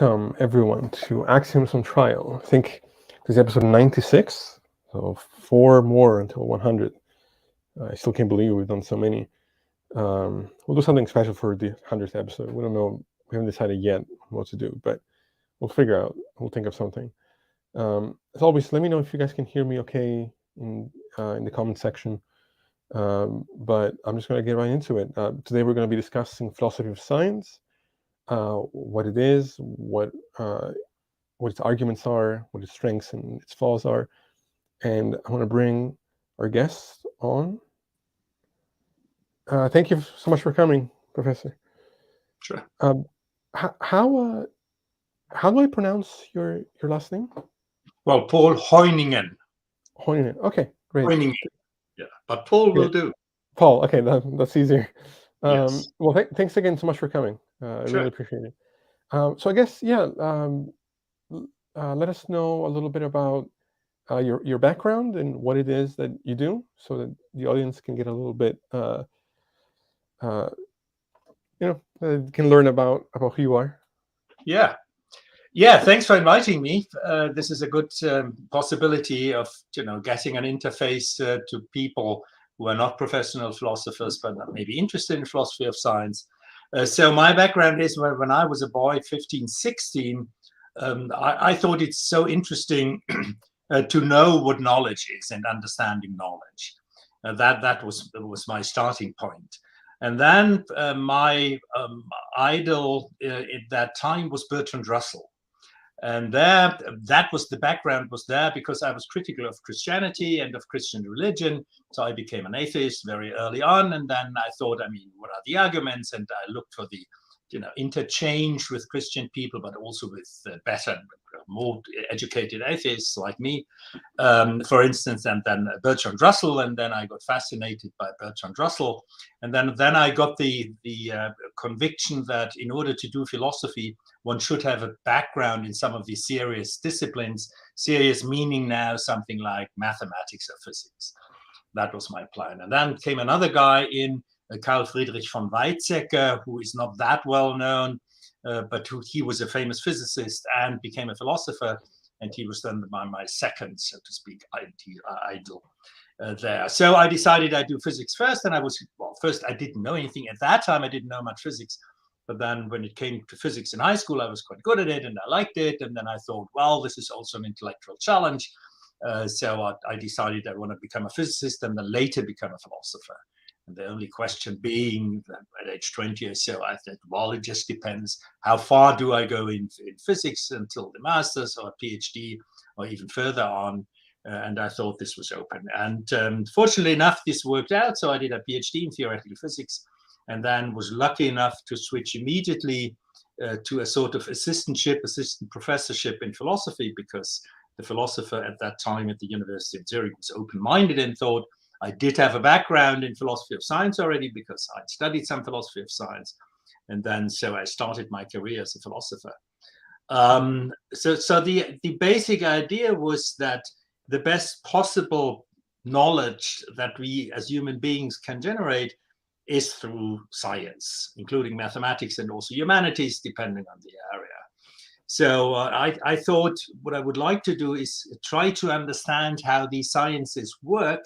Welcome, everyone, to Axioms on Trial. I think this is episode 96, so 4 more until 100. I still can't believe we've done so many. We'll do something special for the 100th episode. We don't know, we haven't decided yet what to do, but we'll figure out, we'll think of something. As always, let me know if you guys can hear me okay in the comment section. But I'm just going to get right into it. Today we're going to be discussing philosophy of science. What it is, what its arguments are, what its strengths and its flaws are, and I want to bring our guests on. Thank you so much for coming, Professor. Sure. How do I pronounce your last name? Well, Paul Hoyningen. Hoyningen. Okay, great. Hoyningen. Yeah, but Paul will do. Paul. Okay, that's easier. Yes. Well, thanks again so much for coming. I really appreciate it. So I guess, let us know a little bit about your background and what it is that you do, so that the audience can get a little bit, can learn about who you are. Yeah. Thanks for inviting me. This is a good possibility of getting an interface to people who are not professional philosophers but maybe interested in philosophy of science. So my background is when I was a boy, 15, 16, I thought it's so interesting to know what knowledge is and understanding knowledge. That was my starting point. And then my idol at that time was Bertrand Russell. And that was the background was there because I was critical of Christianity and of Christian religion. So I became an atheist very early on. And then I thought, what are the arguments? And I looked for the interchange with Christian people, but also with better, more educated atheists like me, for instance, and then Bertrand Russell. And then I got fascinated by Bertrand Russell. And then I got the conviction that in order to do philosophy, one should have a background in some of these serious disciplines, serious meaning now something like mathematics or physics. That was my plan. And then came another guy in, Carl Friedrich von Weizsäcker, who is not that well known, but he was a famous physicist and became a philosopher. And he was then my second, so to speak, idol there. So I decided I'd do physics first. And first I didn't know anything. At that time, I didn't know much physics. But then when it came to physics in high school, I was quite good at it and I liked it. And then I thought, well, this is also an intellectual challenge. So I decided I want to become a physicist and then later become a philosopher. And the only question being at age 20 or so, I thought, well, it just depends. How far do I go in physics until the master's or a PhD or even further on? And I thought this was open. And fortunately enough, this worked out. So I did a PhD in theoretical physics and then was lucky enough to switch immediately to a sort of assistant professorship in philosophy, because the philosopher at that time at the University of Zurich was open-minded and thought, I did have a background in philosophy of science already because I'd studied some philosophy of science. And then so I started my career as a philosopher. So the basic idea was that the best possible knowledge that we as human beings can generate is through science, including mathematics and also humanities, depending on the area. So I thought what I would like to do is try to understand how these sciences work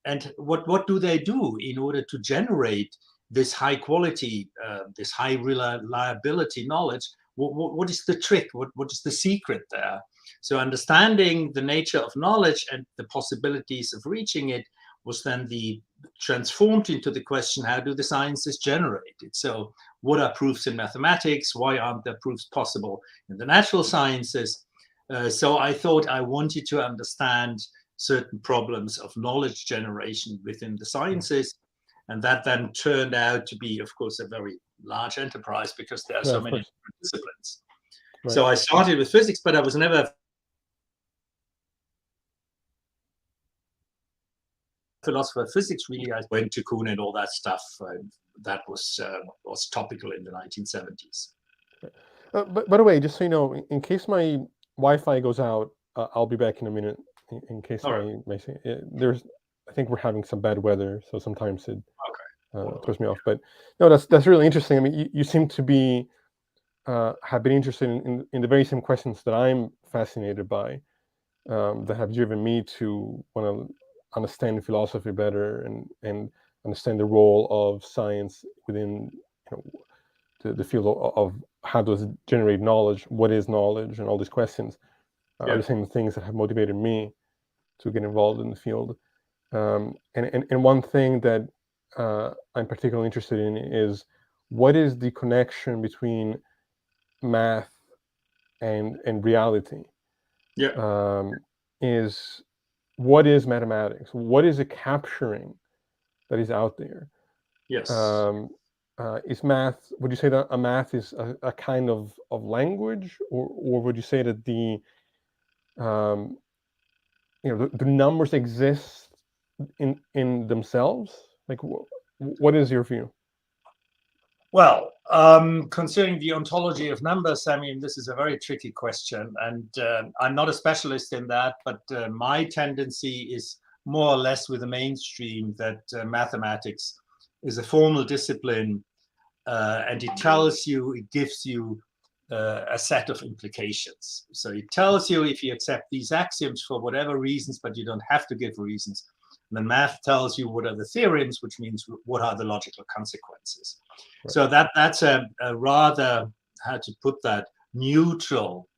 and what do they do in order to generate this high quality, this high reliability knowledge. What is the trick? What is the secret there? So understanding the nature of knowledge and the possibilities of reaching it was then transformed into the question, how do the sciences generate it? So what are proofs in mathematics? Why aren't there proofs possible in the natural sciences? So I thought I wanted to understand certain problems of knowledge generation within the sciences. And that then turned out to be, of course, a very large enterprise because there are so many different disciplines. Right. So I started with physics, but I was never philosopher of physics, really. I went to Kuhn and all that stuff. That was topical in the 1970s. But by the way, just so you know, in case my Wi-Fi goes out, I'll be back in a minute. In case I think we're having some bad weather, so sometimes it throws me off. But no, that's really interesting. I mean, you seem to be have been interested in the very same questions that I'm fascinated by, that have driven me to want to understand philosophy better and understand the role of science within, the field of how does it generate knowledge, what is knowledge, and all these questions are the same things that have motivated me to get involved in the field. And one thing that I'm particularly interested in is, what is the connection between math and reality? Yeah. Is what is mathematics? What is it capturing that is out there? Yes. Is math? Would you say that a math is a kind of language, or would you say that um, the numbers exist in themselves? Like, what is your view? Well, considering the ontology of numbers, I mean, this is a very tricky question, and I'm not a specialist in that, but my tendency is more or less with the mainstream that mathematics is a formal discipline, and it tells you, it gives you a set of implications. So it tells you if you accept these axioms for whatever reasons, but you don't have to give reasons. And then math tells you what are the theorems, which means what are the logical consequences. Right. So that's a rather, how to put that, neutral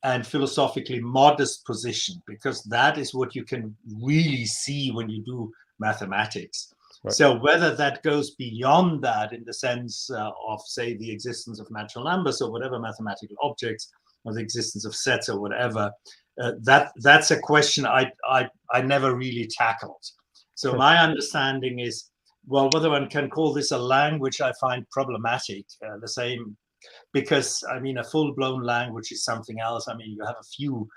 and philosophically modest position, because that is what you can really see when you do mathematics. Right. So whether that goes beyond that in the sense of, say, the existence of natural numbers or whatever mathematical objects, or the existence of sets or whatever, that's a question I never really tackled. So Sure. my understanding is, well, whether one can call this a language, I find problematic. The same, because I mean, a full-blown language is something else. I mean, you have a few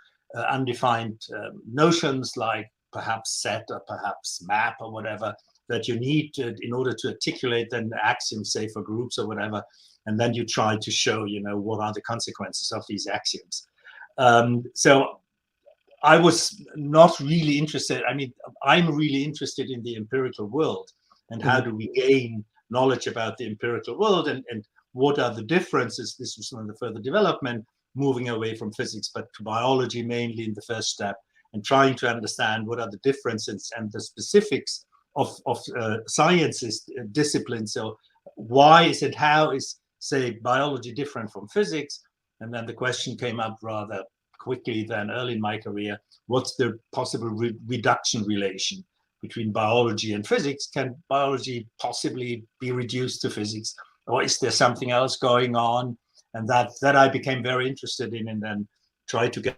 undefined notions, like perhaps set or perhaps map or whatever, that you need in order to articulate then the axioms, say, for groups or whatever, and then you try to show, what are the consequences of these axioms. So I was not really interested. I mean, I'm really interested in the empirical world, and how do we gain knowledge about the empirical world, and what are the differences. This was one of the further development, moving away from physics, but to biology mainly in the first step, and trying to understand what are the differences and the specifics of sciences disciplines. So why is it, how is, say, biology different from physics? And then the question came up rather quickly then early in my career, what's the possible reduction relation between biology and physics? Can biology possibly be reduced to physics, or is there something else going on? And that I became very interested in, and then tried to get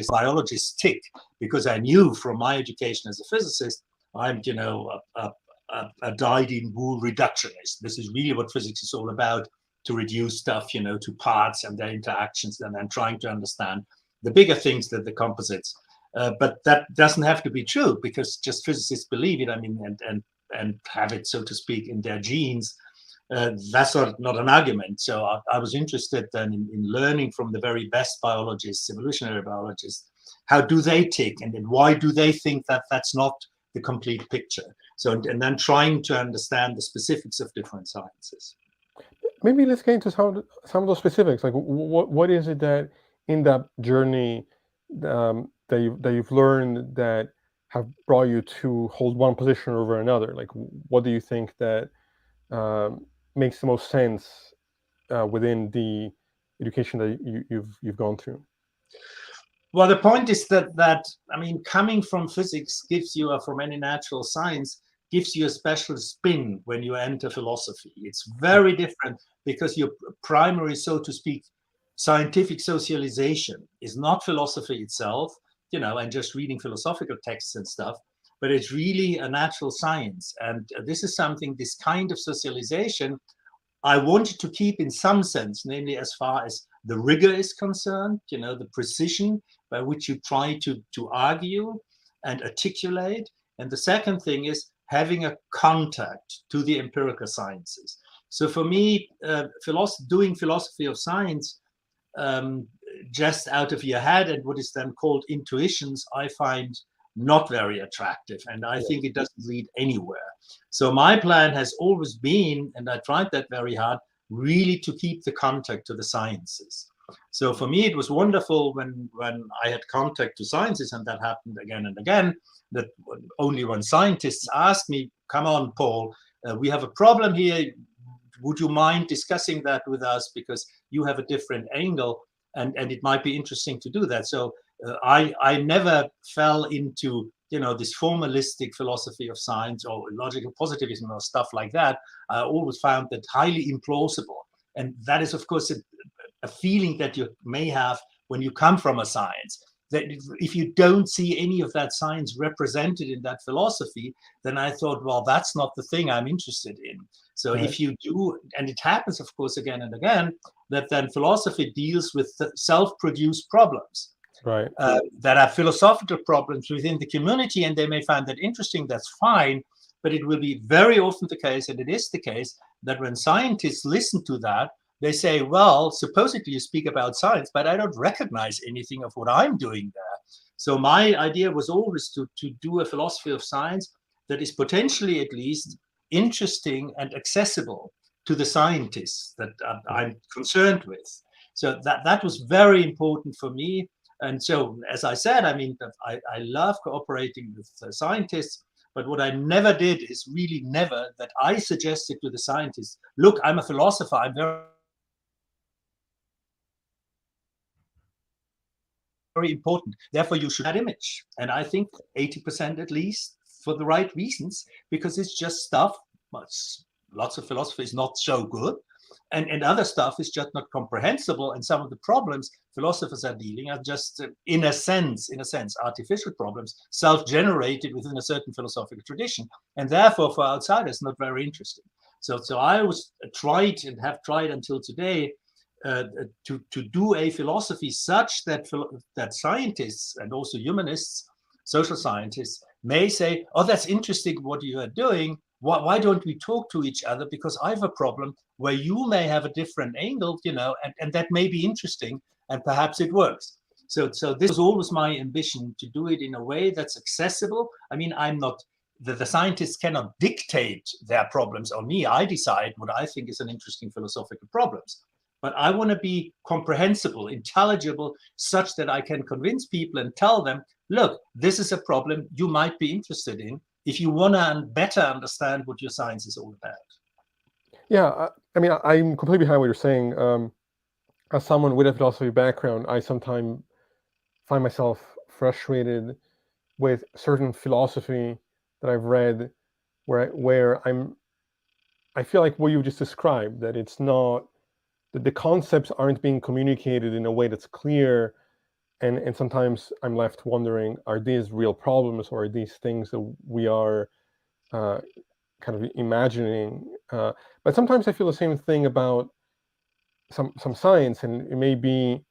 biologists tick, because I knew from my education as a physicist, I'm a dyed-in-wool reductionist. This is really what physics is all about, to reduce stuff, to parts and their interactions, and then trying to understand the bigger things, that the composites. But that doesn't have to be true, because just physicists believe it. I mean, and have it, so to speak, in their genes. That's not an argument. So I was interested then in learning from the very best biologists, evolutionary biologists, how do they tick, and then why do they think that that's not the complete picture? So, and then trying to understand the specifics of different sciences. Maybe let's get into some of those specifics. Like, what is it that in that journey that you've learned that have brought you to hold one position over another? Like, what do you think that makes the most sense within the education that you've gone through? Well, the point is that I mean, coming from physics gives you, or from any natural science, gives you a special spin when you enter philosophy. It's very different, because your primary, so to speak, scientific socialization is not philosophy itself, and just reading philosophical texts and stuff, but it's really a natural science. And this is something, this kind of socialization, I wanted to keep in some sense, namely as far as the rigor is concerned, the precision by which you try to argue and articulate. And the second thing is having a contact to the empirical sciences. So for me, doing philosophy of science just out of your head and what is then called intuitions, I find not very attractive. And I think it doesn't lead anywhere. So my plan has always been, and I tried that very hard, really to keep the contact to the sciences. So for me, it was wonderful when I had contact to sciences, and that happened again and again, that only when scientists asked me, come on, Paul, we have a problem here. Would you mind discussing that with us? Because you have a different angle, and it might be interesting to do that. So I never fell into, you know, this formalistic philosophy of science or logical positivism or stuff like that. I always found that highly implausible. And that is, of course, a feeling that you may have when you come from a science, that if you don't see any of that science represented in that philosophy, then I thought, well, that's not the thing I'm interested in. So if you do, and it happens, of course, again and again, that then philosophy deals with self-produced problems. Right. That are philosophical problems within the community, and they may find that interesting, that's fine, but it will be very often the case, and it is the case, that when scientists listen to that, they say, well, supposedly you speak about science, but I don't recognize anything of what I'm doing there. So my idea was always to do a philosophy of science that is potentially at least interesting and accessible to the scientists that I'm concerned with. So that was very important for me. And so, as I said, I mean, I love cooperating with scientists, but what I never did is really never that I suggested to the scientists, look, I'm a philosopher, I'm very important, therefore you should have that image. And I think 80% at least for the right reasons, because it's just stuff, lots of philosophy is not so good. And other stuff is just not comprehensible. And some of the problems philosophers are dealing are just, in a sense, artificial problems, self-generated within a certain philosophical tradition, and therefore for outsiders not very interesting. So I was tried and have tried until today to do a philosophy such that scientists and also humanists, social scientists, may say, oh, that's interesting what you are doing. Why don't we talk to each other? Because I have a problem where you may have a different angle, you know, and that may be interesting, and perhaps it works. So this was always my ambition, to do it in a way that's accessible. I mean, I'm not, the scientists cannot dictate their problems on me. I decide what I think is an interesting philosophical problems. But I want to be comprehensible, intelligible, such that I can convince people and tell them, look, this is a problem you might be interested in if you want to better understand what your science is all about. Yeah, I mean, I'm completely behind what you're saying. As someone with a philosophy background, I sometimes find myself frustrated with certain philosophy that I've read, where I feel like what you just described, that it's not, that the concepts aren't being communicated in a way that's clear, and sometimes I'm left wondering, are these real problems, or are these things that we are kind of imagining? But sometimes I feel the same thing about some science, and it may be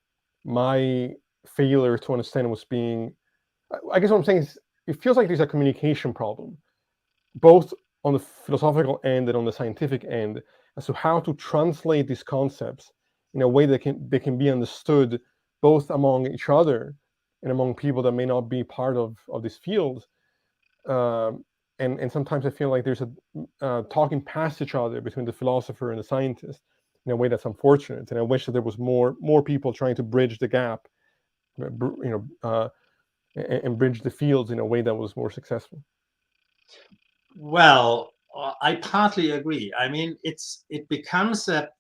my failure to understand what's being. I guess what I'm saying is, it feels like there's a communication problem, both on the philosophical end and on the scientific end, as to how to translate these concepts in a way that they can be understood both among each other and among people that may not be part of this field. And sometimes I feel like there's a talking past each other between the philosopher and the scientist in a way that's unfortunate. And I wish that there was more people trying to bridge the gap, you know, and bridge the fields in a way that was more successful. Well, I partly agree. I mean, it becomes a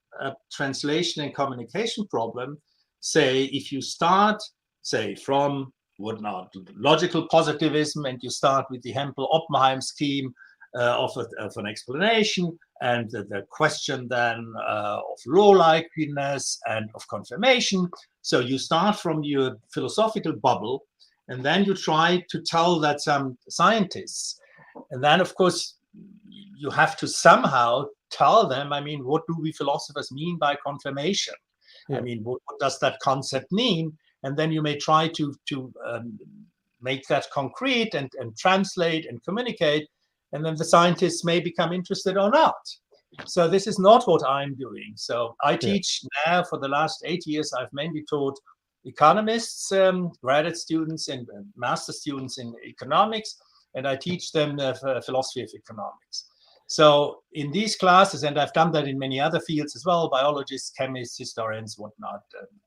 translation and communication problem. Say, if you start, say, from logical positivism, and you start with the Hempel-Oppenheim scheme of an explanation, and the question then of law likeliness and of confirmation. So you start from your philosophical bubble, and then you try to tell that some scientists. And then, of course, you have to somehow tell them, I mean, what do we philosophers mean by confirmation? Yeah. I mean, what does that concept mean? And then you may try to make that concrete and translate and communicate. And then the scientists may become interested or not. So this is not what I'm doing. So I teach now, for the last 8 years, I've mainly taught economists, graduate students and master students in economics, and I teach them philosophy of economics. So in these classes, and I've done that in many other fields as well, biologists, chemists, historians, whatnot,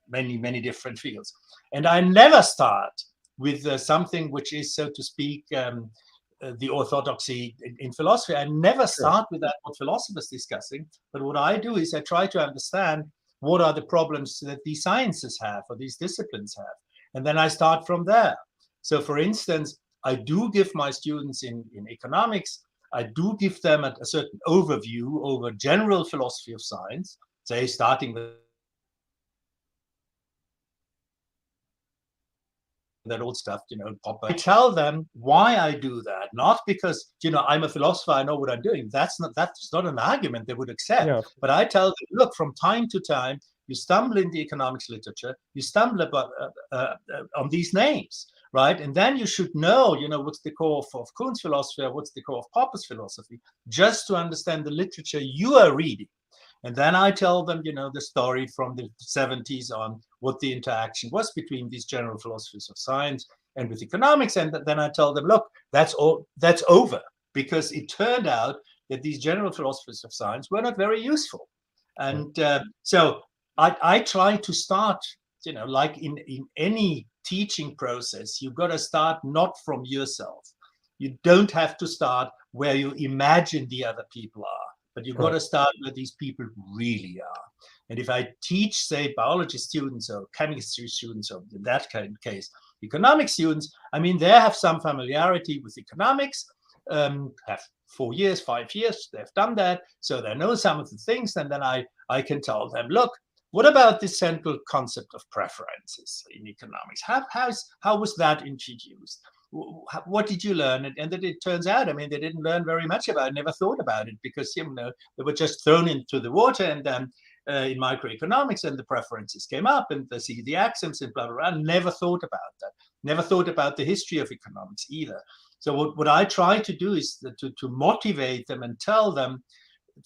many different fields. And I never start with something which is, so to speak, the orthodoxy in philosophy. I never start with that, what philosophers discussing, but what I do is I try to understand what are the problems that these sciences have or these disciplines have. And then I start from there. So for instance, I do give my students in economics, I do give them a certain overview over general philosophy of science, say starting with that old stuff, Popper. I tell them why I do that, not because, I'm a philosopher, I know what I'm doing. That's not an argument they would accept. Yeah. But I tell them, look, from time to time, you stumble in the economics literature, you stumble about, on these names, right? And then you should know, what's the core of Kuhn's philosophy, or what's the core of Popper's philosophy, just to understand the literature you are reading. And then I tell them, the story from the 70s on what the interaction was between these general philosophies of science and with economics. And then I tell them, look, that's over, because it turned out that these general philosophies of science were not very useful. And so I try to start, like in any teaching process, you've got to start not from yourself. You don't have to start where you imagine the other people are. But you've got to start where these people really are. And if I teach, say, biology students or chemistry students, or in that kind of case, economic students, I mean, they have some familiarity with economics, have 4 years, 5 years, they've done that. So they know some of the things. And then I can tell them, look, what about this central concept of preferences in economics? How was that introduced? What did you learn? And then it turns out, I mean, they didn't learn very much about it, never thought about it, because, they were just thrown into the water and in microeconomics, and the preferences came up and they see the axioms and blah, blah, blah. Never thought about that. Never thought about the history of economics either. So what I try to do is to motivate them and tell them,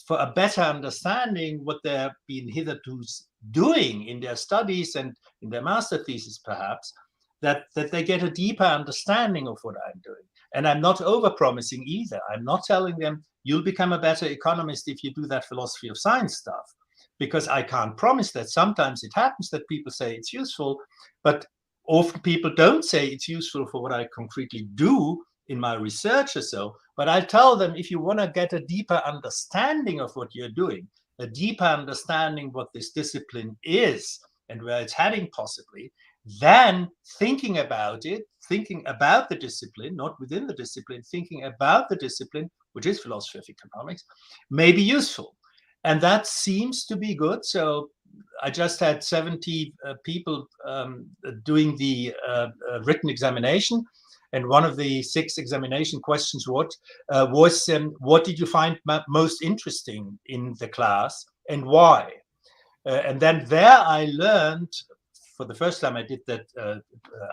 for a better understanding what they've been hitherto doing in their studies and in their master thesis, perhaps, that they get a deeper understanding of what I'm doing. And I'm not over-promising either. I'm not telling them, you'll become a better economist if you do that philosophy of science stuff, because I can't promise that. Sometimes it happens that people say it's useful, but often people don't say it's useful for what I concretely do in my research or so. But I tell them, if you want to get a deeper understanding of what you're doing, a deeper understanding what this discipline is and where it's heading possibly, then thinking about it, thinking about the discipline, not within the discipline, thinking about the discipline, which is philosophy of economics, may be useful. And that seems to be good. So I just had 70 people doing the written examination. And one of the 6 examination questions was, what did you find most interesting in the class and why? And then there I learned, for the first time I did that,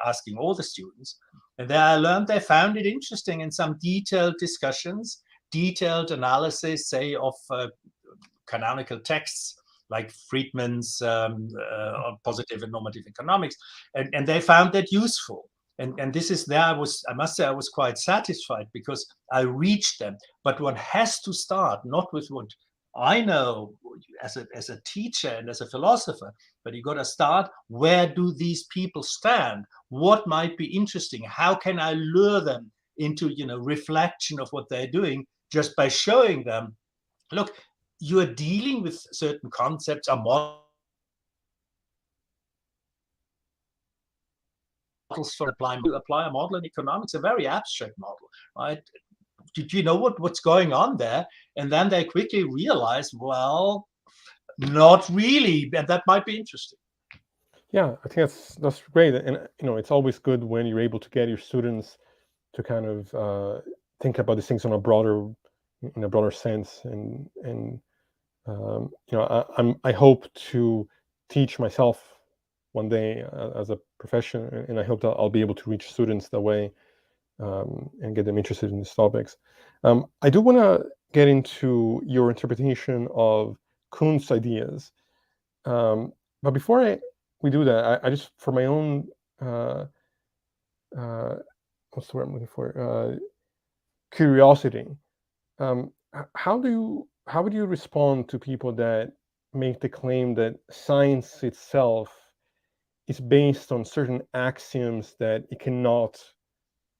asking all the students, and there I learned they found it interesting in some detailed discussions, detailed analysis, say, of canonical texts like Friedman's Positive and Normative Economics, and they found that useful. And this is there I must say I was quite satisfied, because I reached them. But one has to start not with what I know as a teacher and as a philosopher, but you got to start, where do these people stand? What might be interesting? How can I lure them into reflection of what they're doing, just by showing them, look, you are dealing with certain concepts, a models for apply a model in economics, a very abstract model, right? Do you know what's going on there? And then they quickly realize, well, not really, and that might be interesting. Yeah, I think that's great, and it's always good when you're able to get your students to kind of think about these things in a broader sense, and I hope to teach myself one day as a profession, and I hope that I'll be able to reach students that way and get them interested in these topics. I do want to get into your interpretation of Kuhn's ideas, but before we do that. I just, for my own, what's the word I'm looking for? Curiosity. How would you respond to people that make the claim that science itself is based on certain axioms that it cannot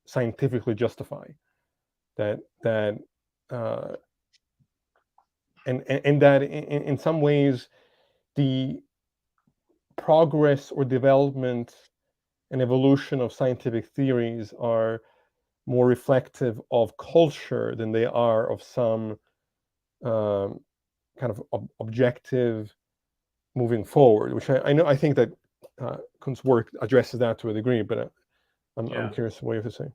scientifically justify? That and that in some ways the progress or development and evolution of scientific theories are more reflective of culture than they are of some kind of objective moving forward, which I know, I think that Kuhn's work addresses that to a degree, but I'm curious what you have to say.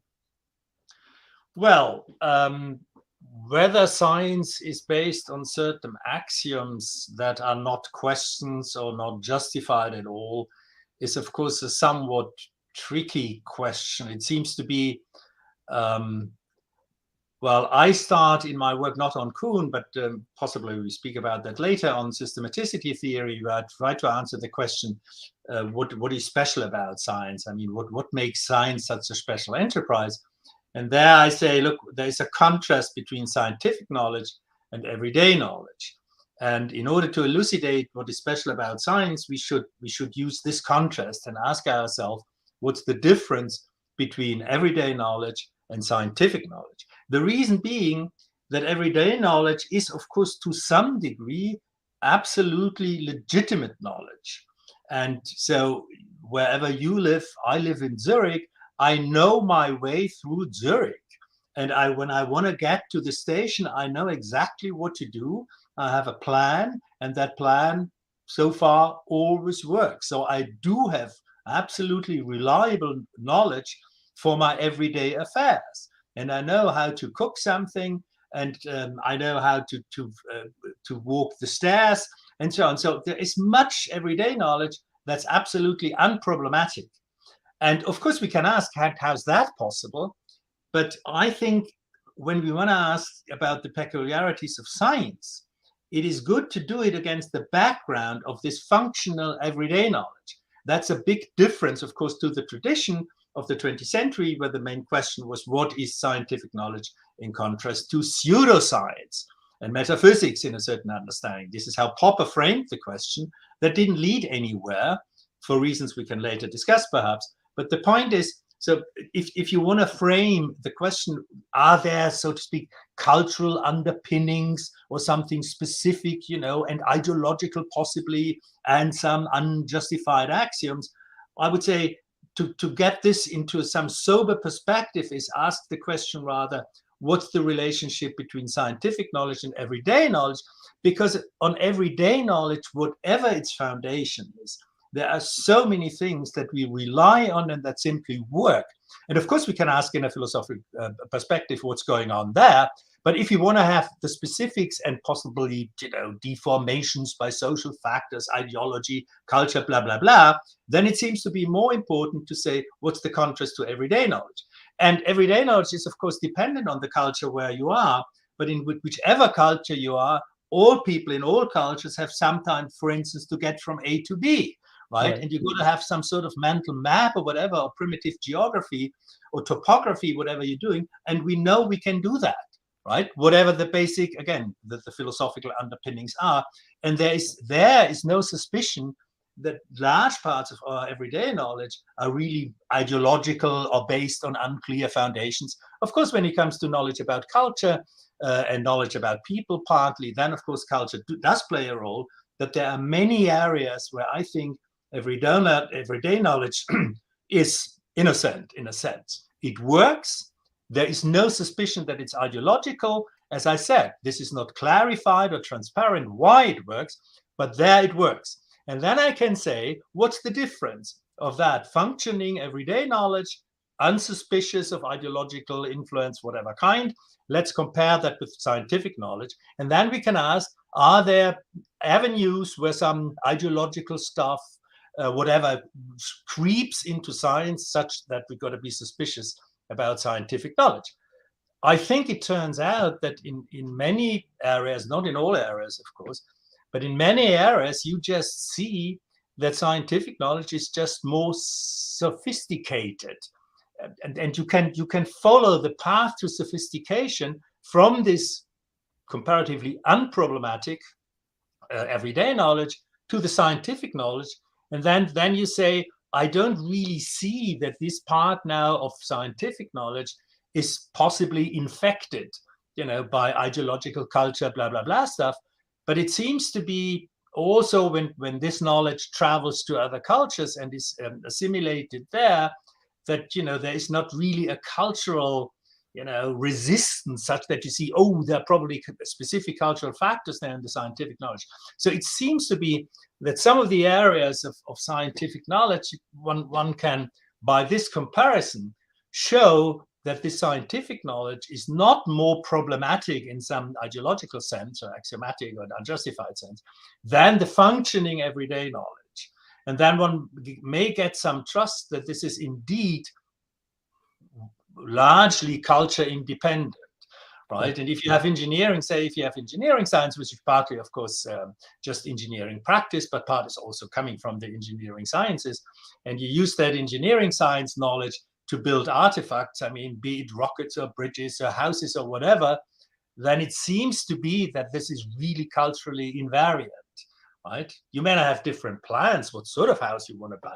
Well, whether science is based on certain axioms that are not questions or not justified at all is, of course, a somewhat tricky question. It seems to be, well, I start in my work not on Kuhn, but possibly we speak about that later, on systematicity theory, where I try to answer the question, what is special about science? I mean, what makes science such a special enterprise? And there I say, look, there's a contrast between scientific knowledge and everyday knowledge. And in order to elucidate what is special about science, we should use this contrast and ask ourselves, what's the difference between everyday knowledge and scientific knowledge? The reason being that everyday knowledge is, of course, to some degree, absolutely legitimate knowledge. And so wherever you live, I live in Zurich, I know my way through Zurich. And when I want to get to the station, I know exactly what to do. I have a plan, and that plan so far always works. So I do have absolutely reliable knowledge for my everyday affairs. And I know how to cook something, and I know how to walk the stairs, and so on. So there is much everyday knowledge that's absolutely unproblematic. And of course, we can ask, how's that possible? But I think when we want to ask about the peculiarities of science, it is good to do it against the background of this functional everyday knowledge. That's a big difference, of course, to the tradition of the 20th century, where the main question was, what is scientific knowledge, in contrast to pseudoscience and metaphysics in a certain understanding. This is how Popper framed the question. That didn't lead anywhere, for reasons we can later discuss perhaps. But the point is, so if you want to frame the question, are there, so to speak, cultural underpinnings or something specific, and ideological possibly, and some unjustified axioms, I would say to get this into some sober perspective is ask the question rather, what's the relationship between scientific knowledge and everyday knowledge? Because on everyday knowledge, whatever its foundation is, there are so many things that we rely on and that simply work. And of course, we can ask in a philosophical perspective what's going on there. But if you want to have the specifics and possibly, deformations by social factors, ideology, culture, blah, blah, blah, then it seems to be more important to say, what's the contrast to everyday knowledge? And everyday knowledge is, of course, dependent on the culture where you are. But in whichever culture you are, all people in all cultures have some time, for instance, to get from A to B. Right? And you've got to have some sort of mental map or whatever, or primitive geography or topography, whatever you're doing. And we know we can do that, right? Whatever the basic, again, the philosophical underpinnings are. And there is no suspicion that large parts of our everyday knowledge are really ideological or based on unclear foundations. Of course, when it comes to knowledge about culture and knowledge about people partly, then of course culture does play a role. But there are many areas where I think everyday knowledge is innocent in a sense. It works. There is no suspicion that it's ideological. As I said, this is not clarified or transparent why it works, but there it works. And then I can say, what's the difference of that functioning everyday knowledge, unsuspicious of ideological influence, whatever kind? Let's compare that with scientific knowledge. And then we can ask, are there avenues where some ideological stuff, whatever, creeps into science such that we've got to be suspicious about scientific knowledge? I think it turns out that in many areas, not in all areas, of course, but in many areas, you just see that scientific knowledge is just more sophisticated. And you can follow the path to sophistication from this comparatively unproblematic everyday knowledge to the scientific knowledge. And then you say, I don't really see that this part now of scientific knowledge is possibly infected, by ideological culture, blah, blah, blah stuff. But it seems to be also when this knowledge travels to other cultures and is assimilated there, that, there is not really a cultural, resistance such that you see, oh, there are probably specific cultural factors there in the scientific knowledge. So it seems to be that some of the areas of scientific knowledge, one can, by this comparison, show that this scientific knowledge is not more problematic in some ideological sense or axiomatic or unjustified sense than the functioning everyday knowledge. And then one may get some trust that this is indeed largely culture independent, right? And if you have engineering, say if you have engineering science, which is partly, of course, just engineering practice, but part is also coming from the engineering sciences, and you use that engineering science knowledge to build artifacts, I mean, be it rockets or bridges or houses or whatever, then it seems to be that this is really culturally invariant, right? You may not have different plans, what sort of house you want to buy,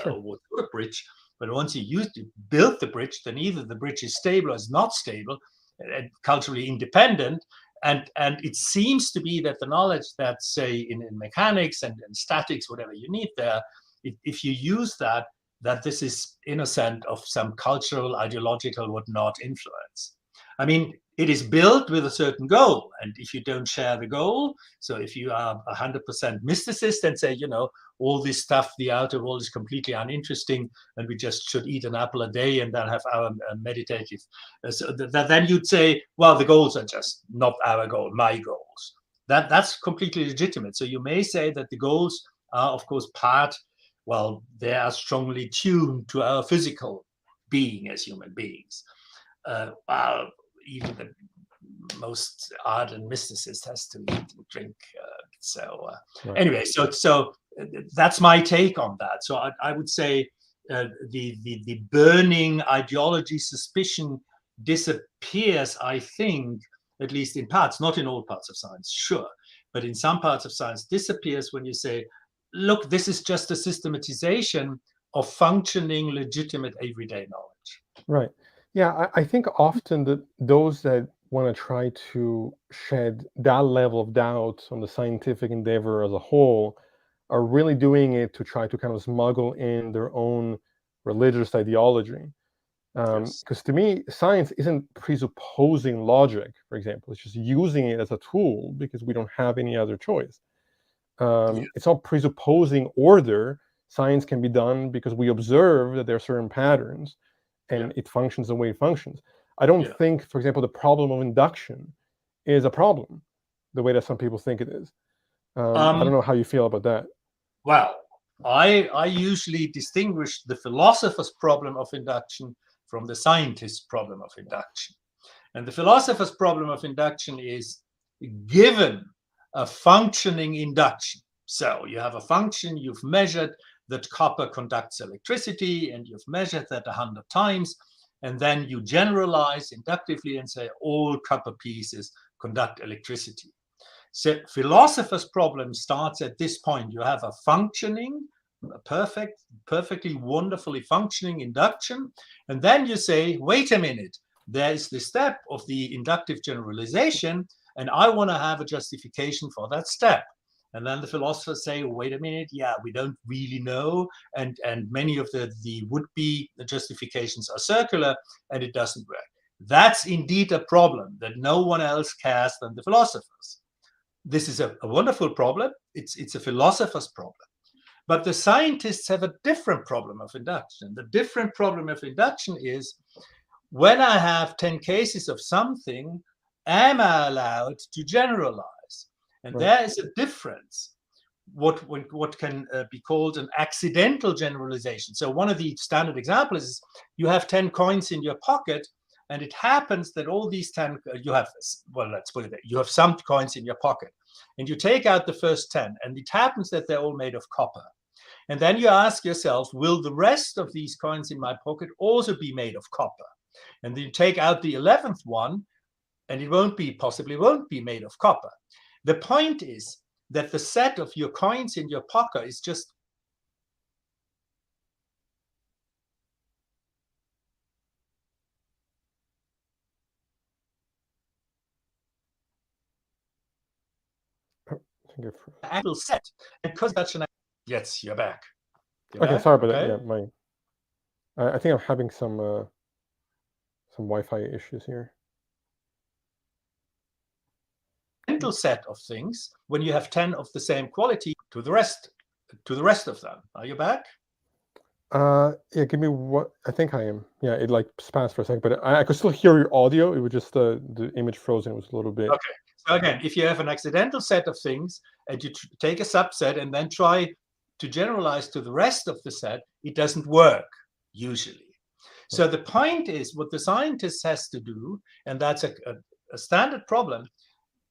or what sort of bridge, but once you build the bridge, then either the bridge is stable or is not stable, and culturally independent. And it seems to be that the knowledge that, say, in mechanics and statics, whatever you need there, if you use that this is innocent of some cultural, ideological, whatnot influence. I mean, it is built with a certain goal. And if you don't share the goal, so if you are 100% mysticist and say, all this stuff, the outer world is completely uninteresting, and we just should eat an apple a day and then have our meditative, then you'd say, well, the goals are just not our goal, my goals. That's completely legitimate. So you may say that the goals are, of course, they are strongly tuned to our physical being as human beings. While even the most ardent mysticist has to eat and drink. Anyway, so that's my take on that. So I would say the burning ideology suspicion disappears, I think, at least in parts, not in all parts of science, sure, but in some parts of science disappears when you say, look, this is just a systematization of functioning, legitimate everyday knowledge. Right. Yeah, I think often that those that want to try to shed that level of doubt on the scientific endeavor as a whole are really doing it to try to kind of smuggle in their own religious ideology. Because to me, science isn't presupposing logic, for example. It's just using it as a tool because we don't have any other choice. It's not presupposing order. Science can be done because we observe that there are certain patterns and it functions the way it functions. I don't think, for example, the problem of induction is a problem the way that some people think it is. I don't know how you feel about that. Well, I usually distinguish the philosopher's problem of induction from the scientist's problem of induction. And the philosopher's problem of induction is given a functioning induction. So you have a function, you've measured that copper conducts electricity, and you've measured that 100 times, and then you generalize inductively and say all copper pieces conduct electricity. So philosopher's problem starts at this point. You have a functioning, perfectly wonderfully functioning induction, and then you say, wait a minute, there is the step of the inductive generalization, and I want to have a justification for that step. And then the philosophers say, wait a minute, we don't really know. And many of the would-be justifications are circular, and it doesn't work. That's indeed a problem that no one else cares than the philosophers. This is a wonderful problem. It's a philosopher's problem. But the scientists have a different problem of induction. The different problem of induction is, when I have 10 cases of something, am I allowed to generalize? And there is a difference, what can be called an accidental generalization. So one of the standard examples is you have 10 coins in your pocket, and it happens that all these 10, let's put it there, you have some coins in your pocket, and you take out the first 10, and it happens that they're all made of copper. And then you ask yourself, will the rest of these coins in my pocket also be made of copper? And then you take out the 11th one, and it possibly won't be made of copper. The point is that the set of your coins in your pocket is just actual set. And because that's an yes, you're back. Okay, sorry about that. Yeah, I think I'm having some Wi-Fi issues here. Mental set of things when you have 10 of the same quality to the rest of them. Are you back? Yeah, give me what I think I am. Yeah, it like spazzed for a second, but I could still hear your audio. It was just the image frozen. It was a little bit. Okay. So again, if you have an accidental set of things and you take a subset and then try to generalize to the rest of the set, it doesn't work usually. So the point is what the scientist has to do, and that's a standard problem.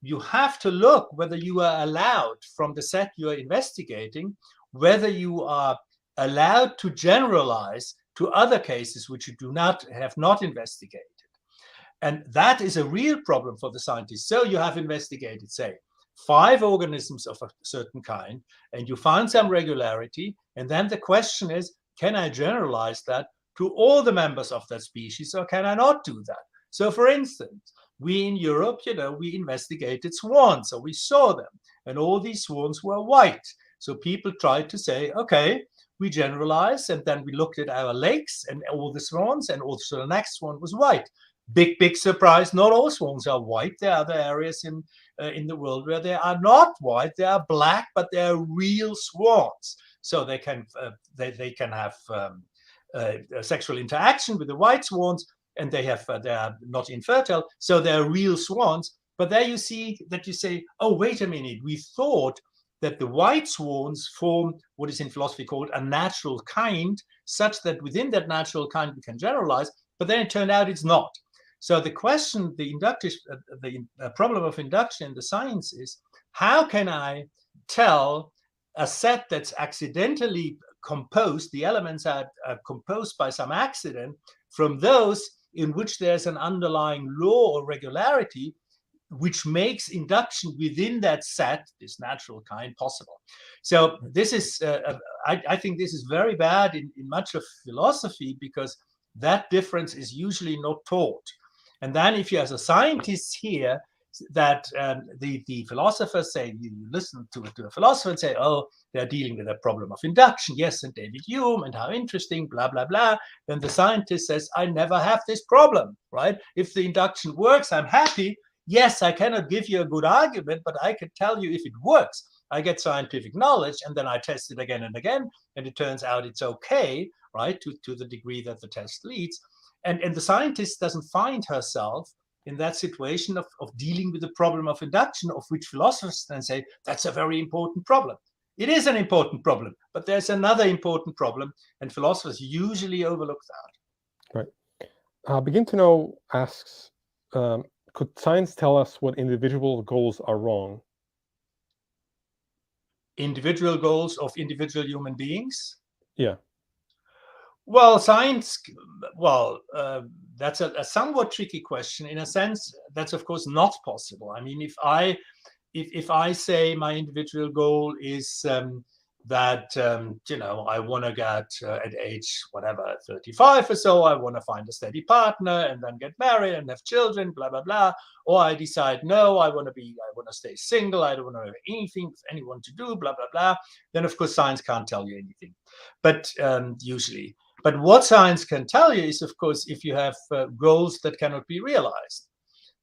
You have to look whether you are allowed from the set you are investigating, whether you are allowed to generalize to other cases which you have not investigated. And that is a real problem for the scientists. So you have investigated, say, 5 organisms of a certain kind, and you find some regularity. And then the question is, can I generalize that to all the members of that species, or can I not do that? So for instance, we in Europe, we investigated swans, so we saw them, and all these swans were white. So people tried to say, okay, we generalize, and then we looked at our lakes and all the swans, and also the next one was white. Big surprise, not all swans are white. There are other areas in the world where they are not white, they are black, but they are real swans. So they can have sexual interaction with the white swans, and they are not infertile, so they're real swans. But there you see that you say, oh, wait a minute, we thought that the white swans form what is in philosophy called a natural kind, such that within that natural kind we can generalize, but then it turned out it's not. So the question, the problem of induction in the science is, how can I tell a set that's accidentally composed, the elements are composed by some accident, from those in which there's an underlying law or regularity which makes induction within that set, this natural kind, possible. So this is, I think this is very bad in much of philosophy, because that difference is usually not taught. And then if you as a scientist hear that the philosophers say, you listen to a philosopher and say, oh, they're dealing with a problem of induction, yes, and David Hume, and how interesting, blah, blah, blah. Then the scientist says, I never have this problem, right? If the induction works, I'm happy. Yes, I cannot give you a good argument, but I can tell you if it works. I get scientific knowledge, and then I test it again and again, and it turns out it's okay, right, to the degree that the test leads. And the scientist doesn't find herself in that situation of dealing with the problem of induction, of which philosophers then say, that's a very important problem. It is an important problem, but there's another important problem, and philosophers usually overlook that. Right. Begin to Know asks, could science tell us what individual goals are wrong? Individual goals of individual human beings? Yeah. Well, science, that's a somewhat tricky question. In a sense, that's of course not possible. I mean, if I say my individual goal is that I want to get at age whatever 35 or so, I want to find a steady partner and then get married and have children, blah blah blah. Or I decide no, I want to stay single. I don't want to have anything with anyone to do, blah blah blah. Then of course science can't tell you anything, but usually. But what science can tell you is, of course, if you have goals that cannot be realized.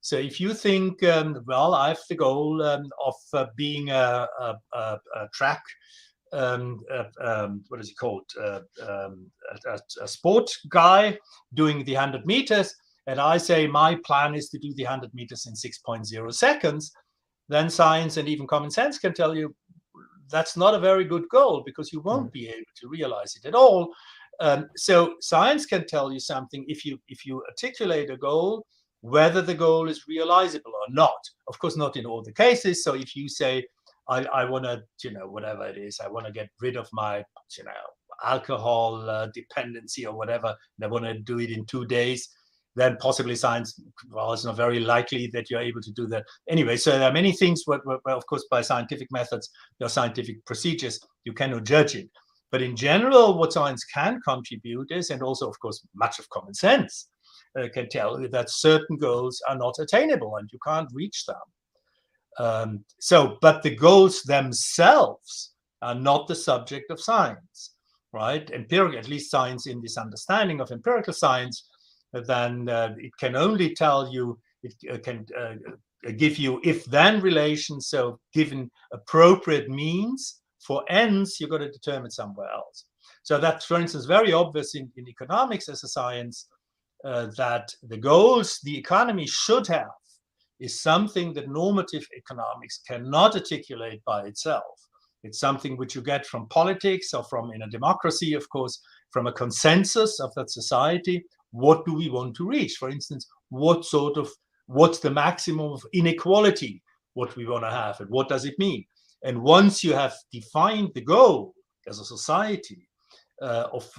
So if you think, well, I have the goal of being a track, what is it called, a sport guy doing the 100 meters, and I say my plan is to do the 100 meters in 6.0 seconds, then science and even common sense can tell you that's not a very good goal, because you won't be able to realize it at all. So science can tell you something if you articulate a goal, whether the goal is realizable or not. Of course, not in all the cases. So if you say, I want to, whatever it is, I want to get rid of my, alcohol dependency or whatever, and I want to do it in 2 days, then possibly science, well, it's not very likely that you're able to do that. Anyway, so there are many things where of course, by scientific methods, your scientific procedures, you cannot judge it. But in general, what science can contribute is, and also, of course, much of common sense can tell you that certain goals are not attainable and you can't reach them. But the goals themselves are not the subject of science, right? Empirical, at least science in this understanding of empirical science, then it can only tell you, it can give you if-then relations. So given appropriate means for ends, you've got to determine somewhere else. So that's, for instance, very obvious in economics as a science, that the goals the economy should have is something that normative economics cannot articulate by itself. It's something which you get from politics or from, in a democracy, of course, from a consensus of that society. What do we want to reach? For instance, what's the maximum of inequality, what we want to have, and what does it mean? And once you have defined the goal as a society of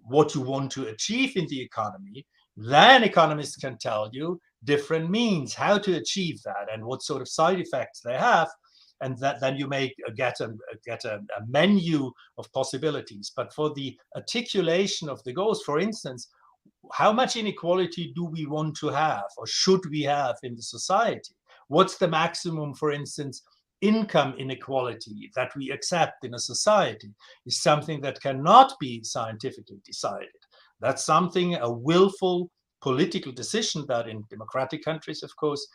what you want to achieve in the economy, then economists can tell you different means how to achieve that and what sort of side effects they have. And that then you may get a menu of possibilities. But for the articulation of the goals, for instance, how much inequality do we want to have or should we have in the society? What's the maximum, for instance, income inequality that we accept in a society is something that cannot be scientifically decided. That's something, a willful political decision that in democratic countries, of course,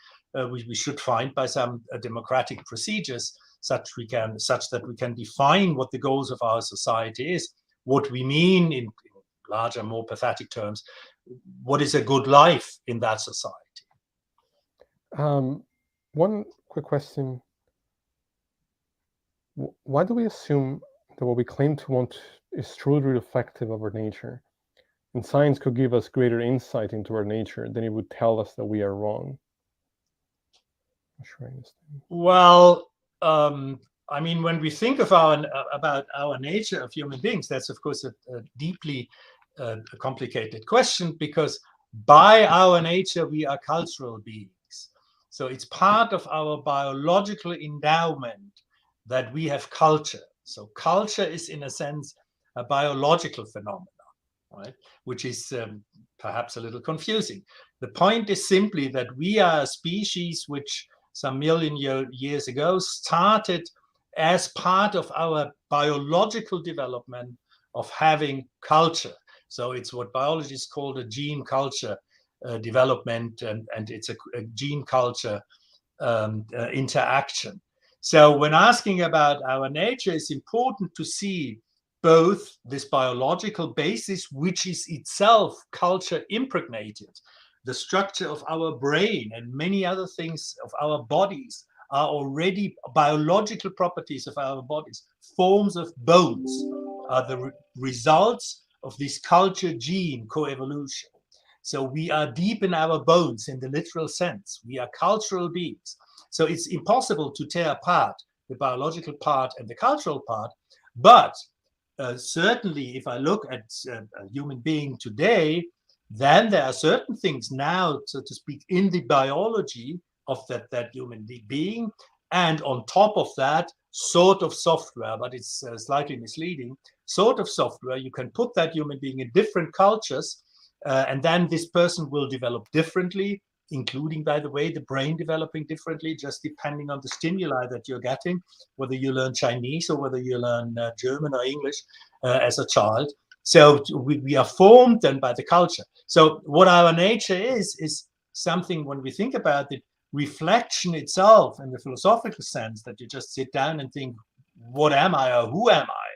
we should find by some democratic procedures such that we can define what the goals of our society is, what we mean in larger, more pathetic terms, what is a good life in that society. One quick question. Why do we assume that what we claim to want is truly reflective of our nature? And science could give us greater insight into our nature than it would tell us that we are wrong. I'm sure I understand. Well, I mean, when we think of about our nature of human beings, that's of course a deeply complicated question, because by our nature we are cultural beings. So it's part of our biological endowment that we have culture. So culture is, in a sense, a biological phenomenon, right? Which is perhaps a little confusing. The point is simply that we are a species which some million years ago started as part of our biological development of having culture. So it's what biologists call the gene culture development, and it's a gene culture interaction. So when asking about our nature, it's important to see both this biological basis, which is itself culture impregnated. The structure of our brain and many other things of our bodies are already biological properties of our bodies. Forms of bones are the results of this culture gene coevolution. So we are deep in our bones in the literal sense. We are cultural beings. So it's impossible to tear apart the biological part and the cultural part. But certainly, if I look at a human being today, then there are certain things now, so to speak, in the biology of that human being. And on top of that, sort of software, but it's slightly misleading, sort of software, you can put that human being in different cultures, and then this person will develop differently, including, by the way, the brain developing differently, just depending on the stimuli that you're getting, whether you learn Chinese or whether you learn German or English as a child. So we are formed then by the culture. So what our nature is something, when we think about it, reflection itself in the philosophical sense, that you just sit down and think, what am I or who am I,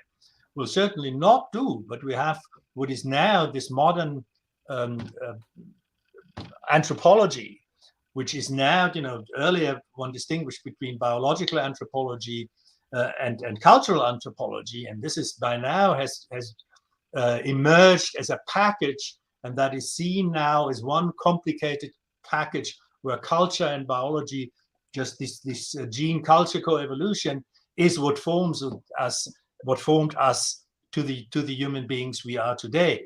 will certainly not do. But we have what is now this modern anthropology, which is now, earlier one distinguished between biological anthropology and cultural anthropology, and this is by now has emerged as a package, and that is seen now as one complicated package where culture and biology, just this gene culture coevolution, is what forms us, what formed us to the human beings we are today.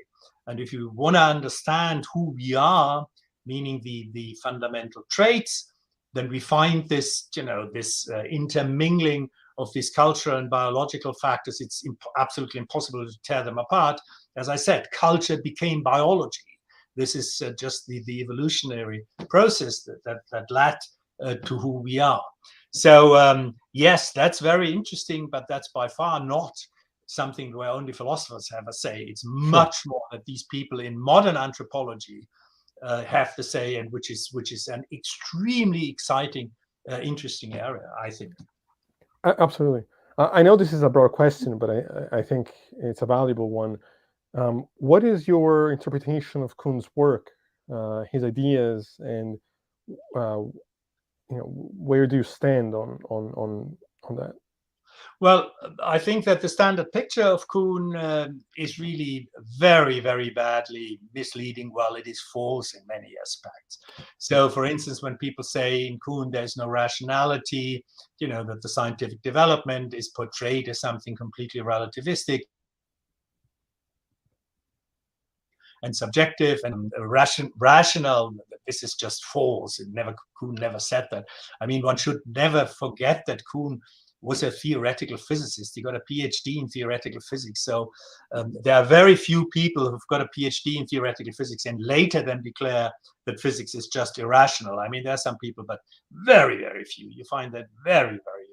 And if you want to understand who we are, meaning the fundamental traits, then we find this, this intermingling of these cultural and biological factors. It's absolutely impossible to tear them apart. As I said, culture became biology. This is just the evolutionary process that led to who we are. So yes, that's very interesting, but that's by far not something where only philosophers have a say. It's much more that these people in modern anthropology have to say, and which is an extremely exciting, interesting area, I think. Absolutely. I know this is a broad question, but I think it's a valuable one. What is your interpretation of Kuhn's work, his ideas, and where do you stand on that? Well, I think that the standard picture of Kuhn is really very, very badly misleading. Well, it is false in many aspects. So, for instance, when people say in Kuhn there's no rationality, that the scientific development is portrayed as something completely relativistic and subjective and rational, this is just false. Kuhn never said that. I mean, one should never forget that Kuhn was a theoretical physicist. He got a PhD in theoretical physics. So there are very few people who've got a PhD in theoretical physics and later then declare that physics is just irrational. I mean, there are some people, but very, very few. You find that very, very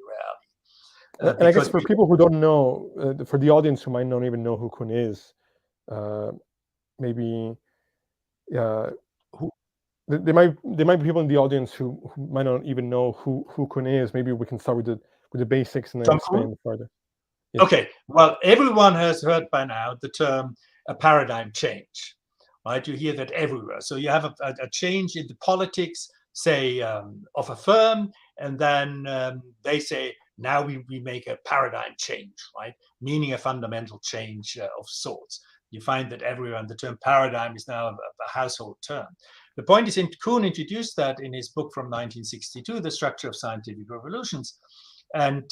rarely. And I guess for people who don't know, for the audience who might not even know who Kuhn is, maybe there might be people in the audience who might not even know who Kuhn is. Maybe we can start with the basics and then expand further. Yes. Okay, well, everyone has heard by now the term a paradigm change, right? You hear that everywhere. So you have a change in the politics, say, of a firm, and then they say, now we make a paradigm change, right? Meaning a fundamental change of sorts. You find that everywhere, the term paradigm is now a household term. The point is, Kuhn introduced that in his book from 1962, The Structure of Scientific Revolutions. And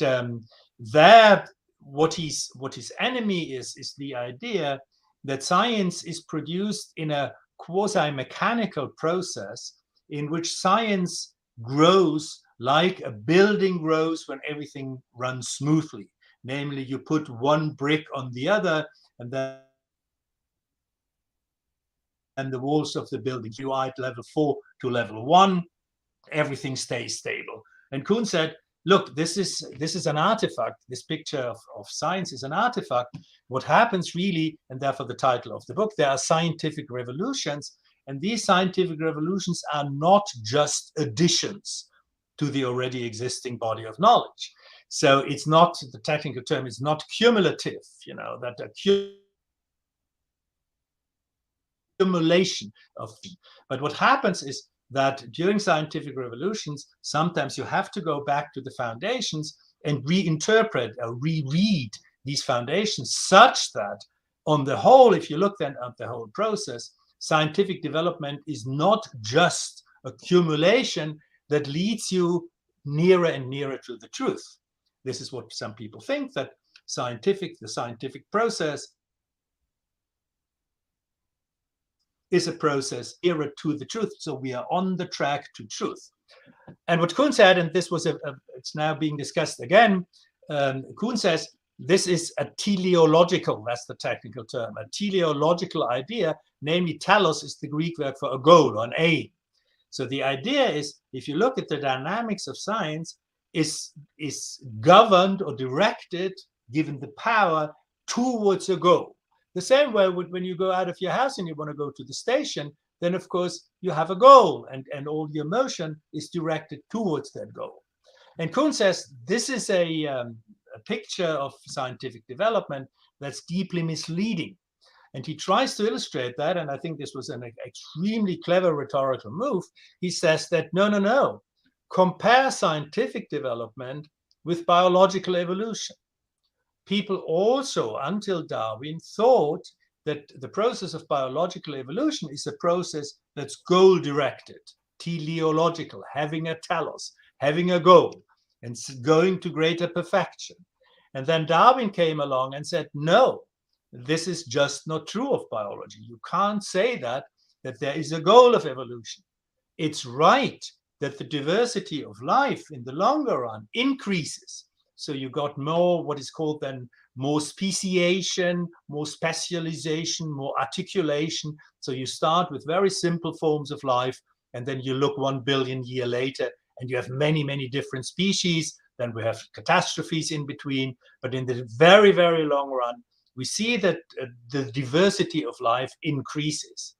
there, what his enemy is the idea that science is produced in a quasi-mechanical process in which science grows like a building grows when everything runs smoothly. Namely, you put one brick on the other, and then the walls of the building, you are at level 4 to level 1, everything stays stable. And Kuhn said, look, this is an artifact. This picture of science is an artifact. What happens really, and therefore the title of the book, there are scientific revolutions, and these scientific revolutions are not just additions to the already existing body of knowledge. So it's not, the technical term is not cumulative, that accumulation of, but what happens is that during scientific revolutions, sometimes you have to go back to the foundations and reinterpret or reread these foundations such that on the whole, if you look then at the whole process, scientific development is not just accumulation that leads you nearer and nearer to the truth. This is what some people think, that the scientific process is a process nearer to the truth. So we are on the track to truth. And what Kuhn said, and this was it's now being discussed again, Kuhn says this is a teleological, that's the technical term, a teleological idea, namely telos is the Greek word for a goal or an aim. So the idea is, if you look at the dynamics of science, is governed or directed, given the power, towards a goal. The same way when you go out of your house and you want to go to the station, then of course you have a goal, and all your motion is directed towards that goal. And Kuhn says this is a picture of scientific development that's deeply misleading. And he tries to illustrate that, and I think this was an extremely clever rhetorical move. He says that no, compare scientific development with biological evolution. People also, until Darwin, thought that the process of biological evolution is a process that's goal-directed, teleological, having a telos, having a goal. and going to greater perfection. And then Darwin came along and said, no, this is just not true of biology. You can't say that there is a goal of evolution. It's right that the diversity of life in the longer run increases. So you got more, what is called then more speciation, more specialization, more articulation. So you start with very simple forms of life, and then you look 1 billion years later, and you have many, many different species. Then we have catastrophes in between. But in the very, very long run, we see that the diversity of life increases.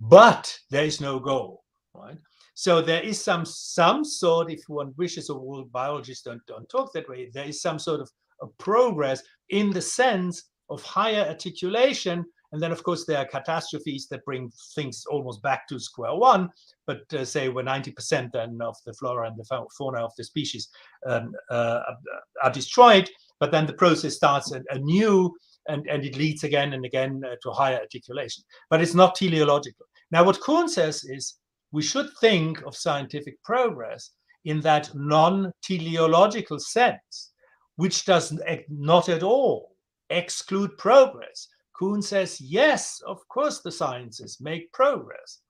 But there is no goal, right? So there is some sort, if one wishes, or biologists don't talk that way, there is some sort of a progress in the sense of higher articulation. And then, of course, there are catastrophes that bring things almost back to square one. But say where 90% then of the flora and the fauna of the species are destroyed, but then the process starts anew, and it leads again and again to higher articulation. But it's not teleological. Now, what Kuhn says is we should think of scientific progress in that non-teleological sense, which does not at all exclude progress. Kuhn says, yes, of course, the sciences make progress,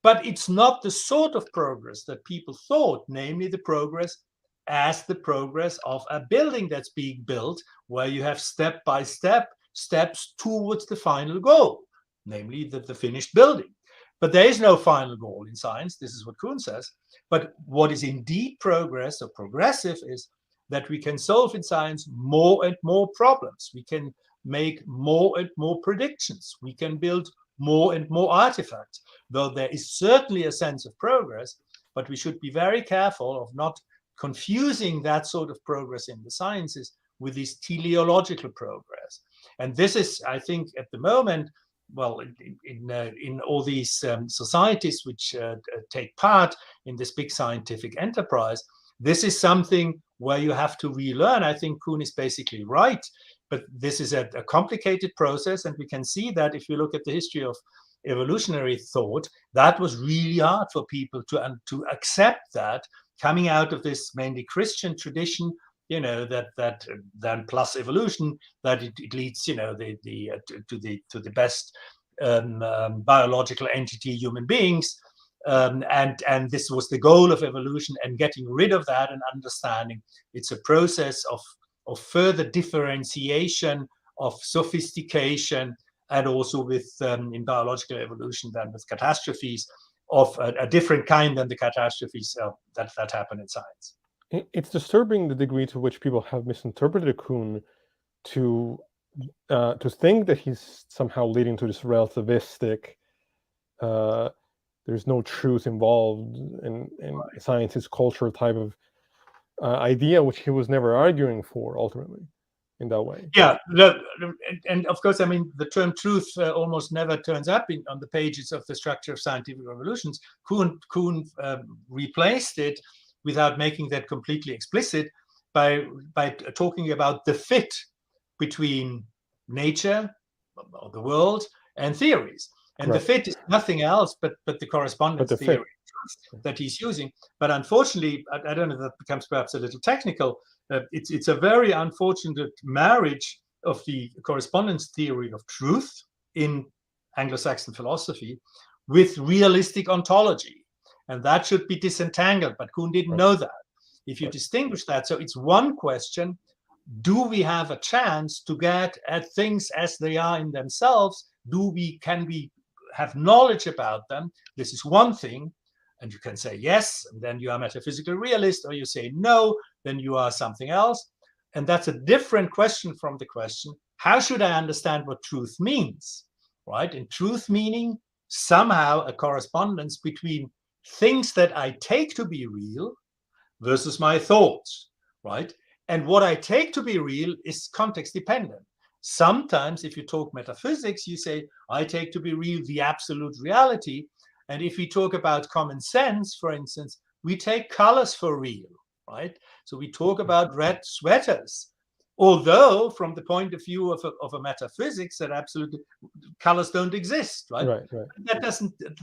but it's not the sort of progress that people thought, namely the progress as the progress of a building that's being built, where you have step-by-step steps towards the final goal, namely the finished building. But there is no final goal in science. This is what Kuhn says. But what is indeed progress or progressive is that we can solve in science more and more problems. We can make more and more predictions. We can build more and more artifacts, though there is certainly a sense of progress, but we should be very careful of not confusing that sort of progress in the sciences with this teleological progress. And this is, I think, at the moment, well, in all these societies which take part in this big scientific enterprise, this is something where you have to relearn. I think Kuhn is basically right, but this is a complicated process, and we can see that if you look at the history of evolutionary thought, that was really hard for people to accept that, coming out of this mainly Christian tradition, you know, that then plus evolution, that it leads, you know, to the best biological entity, human beings, and this was the goal of evolution. And getting rid of that and understanding it's a process of further differentiation, of sophistication, and also with in biological evolution then with catastrophes of a different kind than the catastrophes that happen in science. It's disturbing the degree to which people have misinterpreted Kuhn to think that he's somehow leading to this relativistic, there's no truth involved in Right. science is culture type of idea, which he was never arguing for ultimately in that way. Yeah, and of course, I mean, the term truth almost never turns up on the pages of the Structure of Scientific Revolutions. Kuhn replaced it, without making that completely explicit, by talking about the fit between nature, or the world, and theories. And Right. the fit is nothing else but the correspondence theory that he's using. But unfortunately, I don't know, that becomes perhaps a little technical. It's a very unfortunate marriage of the correspondence theory of truth in Anglo-Saxon philosophy with realistic ontology. And that should be disentangled, but Kuhn didn't know that. If you distinguish that, so it's one question: do we have a chance to get at things as they are in themselves? Can we have knowledge about them? This is one thing, and you can say yes, and then you are a metaphysical realist, or you say no, then you are something else. And that's a different question from the question, how should I understand what truth means, right? And truth meaning somehow a correspondence between things that I take to be real versus my thoughts, right? And what I take to be real is context dependent. Sometimes if you talk metaphysics, you say, I take to be real the absolute reality. And if we talk about common sense, for instance, we take colors for real, right? So we talk about red sweaters. Although, from the point of view of a metaphysics, that absolutely colors don't exist, right? Right, right.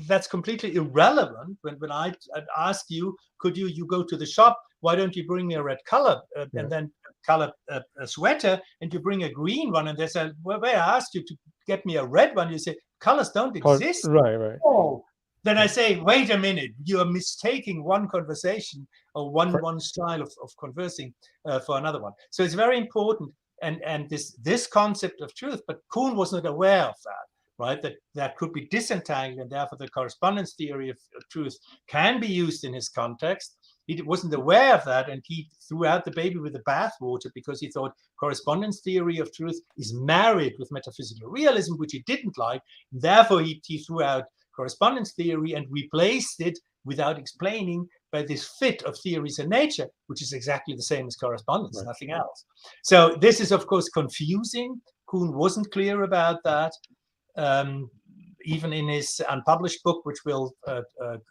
That's completely irrelevant. When I ask you, could you go to the shop? Why don't you bring me a red color and then color a sweater, and you bring a green one? And they say, well, I asked you to get me a red one. You say, colors don't exist. Right, right. Oh, then I say, wait a minute, you are mistaking one conversation or one style of conversing for another one. So it's very important, and this concept of truth, but Kuhn was not aware of that, right? That could be disentangled, and therefore the correspondence theory of truth can be used in his context. He wasn't aware of that, and he threw out the baby with the bathwater because he thought correspondence theory of truth is married with metaphysical realism, which he didn't like. Therefore, he threw out correspondence theory and replaced it without explaining by this fit of theories in nature, which is exactly the same as correspondence, nothing else. So this is, of course, confusing. Kuhn wasn't clear about that. Even in his unpublished book, which will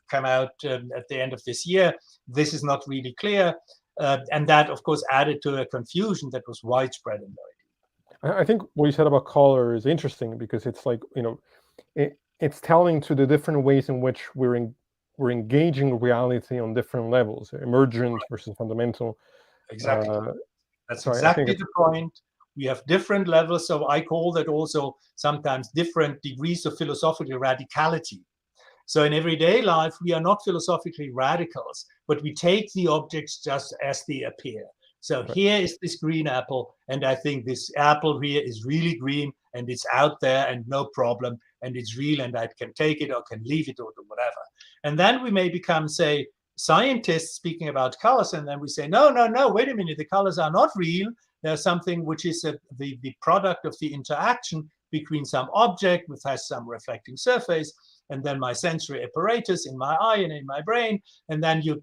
come out at the end of this year, this is not really clear. And that, of course, added to a confusion that was widespread in the I think what you said about color is interesting, because it's like, it's telling to the different ways in which we're engaging reality on different levels, emergent versus fundamental. Exactly. That's exactly the point. We have different levels. So I call that also sometimes different degrees of philosophical radicality. So in everyday life, we are not philosophically radicals, but we take the objects just as they appear. So here is this green apple, and I think this apple here is really green, and it's out there and no problem, and it's real, and I can take it or can leave it or whatever. And then we may become, say, scientists speaking about colors, and then we say, no, wait a minute, the colors are not real. There's something which is the product of the interaction between some object which has some reflecting surface, and then my sensory apparatus in my eye and in my brain, and then you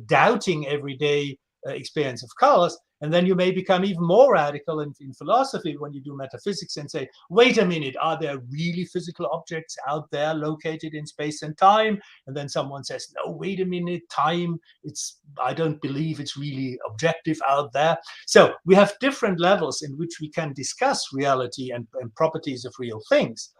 doubting everyday experience of colors. And then you may become even more radical in philosophy when you do metaphysics and say, wait a minute, are there really physical objects out there located in space and time? And then someone says, no, wait a minute, time, I don't believe it's really objective out there. So we have different levels in which we can discuss reality and properties of real things.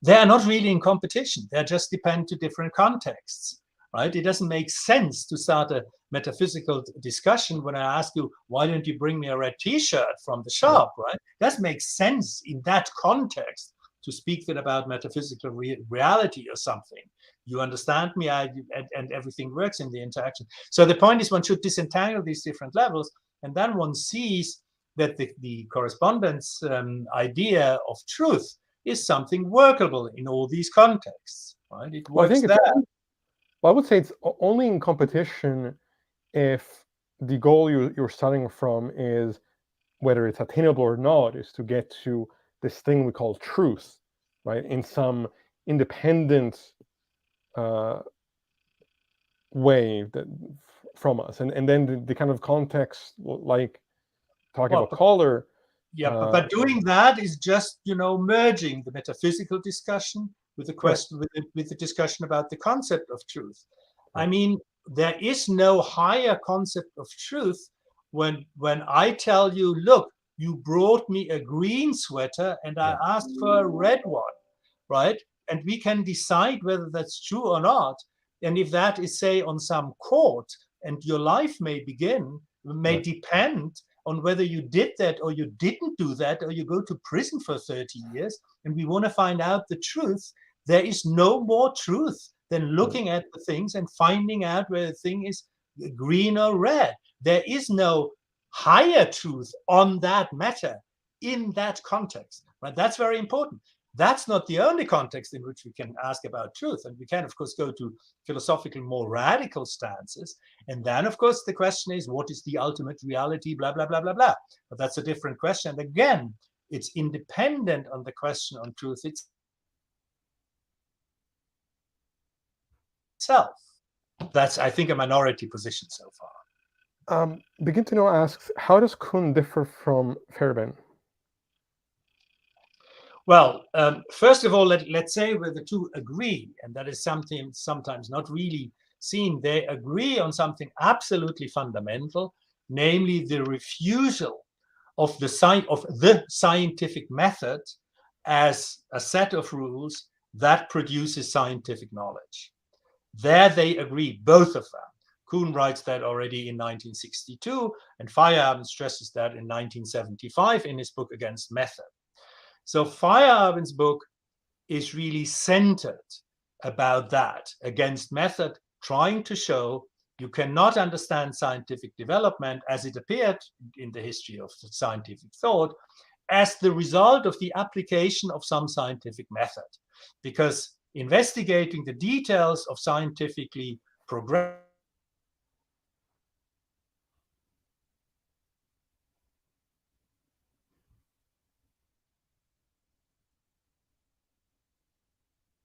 They are not really in competition. They just depend to different contexts. Right? It doesn't make sense to start a metaphysical discussion when I ask you, why don't you bring me a red T-shirt from the shop, right? It doesn't make sense in that context to speak then about metaphysical reality or something. You understand me, and everything works in the interaction. So the point is, one should disentangle these different levels, and then one sees that the correspondence idea of truth is something workable in all these contexts, right? It works there. Well, I would say it's only in competition if the goal you're starting from is, whether it's attainable or not, is to get to this thing we call truth, right? In some independent way from us. And then the kind of context, like talking about color. Yeah, but doing that is just, merging the metaphysical discussion with the question, with the discussion about the concept of truth. I mean, there is no higher concept of truth when I tell you, look, you brought me a green sweater and I asked for a red one, right? And we can decide whether that's true or not. And if that is, say, on some court, and your life may depend on whether you did that or you didn't do that, or you go to prison for 30 years, and we want to find out the truth, there is no more truth than looking at the things and finding out whether the thing is green or red. There is no higher truth on that matter in that context, right? That's very important. That's not the only context in which we can ask about truth. And we can, of course, go to philosophical, more radical stances. And then, of course, the question is, what is the ultimate reality, blah, blah, blah, blah, blah. But that's a different question. And again, it's independent on the question on truth itself. That's, I think, a minority position so far. Begin to Know asks, how does Kuhn differ from Fairbairn? Well, first of all, let's say where the two agree, and that is something sometimes not really seen. They agree on something absolutely fundamental, namely the refusal of the scientific method as a set of rules that produces scientific knowledge. There they agree, both of them. Kuhn writes that already in 1962, and Feyerabend stresses that in 1975 in his book Against Method. So Feyerabend's book is really centered about that, against method, trying to show you cannot understand scientific development as it appeared in the history of scientific thought as the result of the application of some scientific method. Because investigating the details of scientifically progressive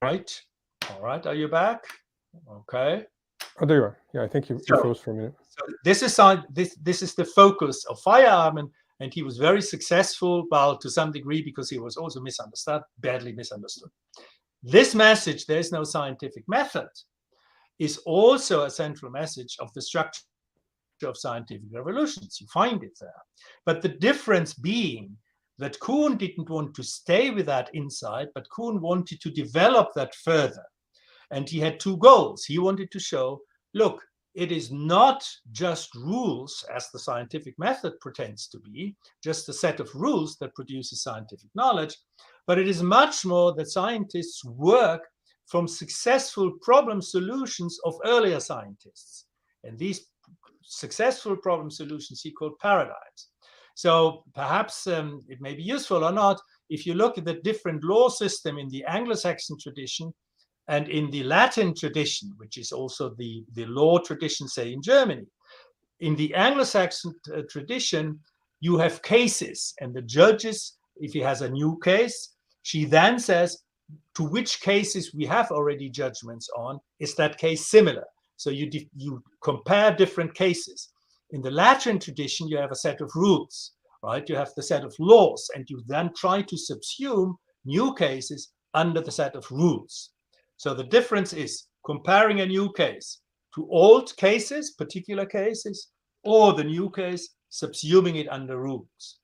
right? All right, are you back? Okay. Oh, there you are. Yeah, I think you froze for a minute. So this is the focus of Feyerabend, and he was very successful, well, to some degree, because he was also misunderstood, badly misunderstood. This message, there is no scientific method, is also a central message of the structure of scientific revolutions. You find it there. But the difference being that Kuhn didn't want to stay with that insight, but Kuhn wanted to develop that further. And he had two goals. He wanted to show, look, it is not just rules, as the scientific method pretends to be, just a set of rules that produces scientific knowledge, but it is much more that scientists work from successful problem solutions of earlier scientists. And these successful problem solutions he called paradigms. So perhaps it may be useful or not, if you look at the different law system in the Anglo-Saxon tradition and in the Latin tradition, which is also the law tradition, say, in Germany. In the Anglo-Saxon tradition, you have cases, and the judges, if he has a new case, she then says, to which cases we have already judgments on, is that case similar? So you compare different cases. In the Latin tradition, you have a set of rules, right? You have the set of laws, and you then try to subsume new cases under the set of rules. So the difference is comparing a new case to old cases, particular cases, or the new case, subsuming it under rules.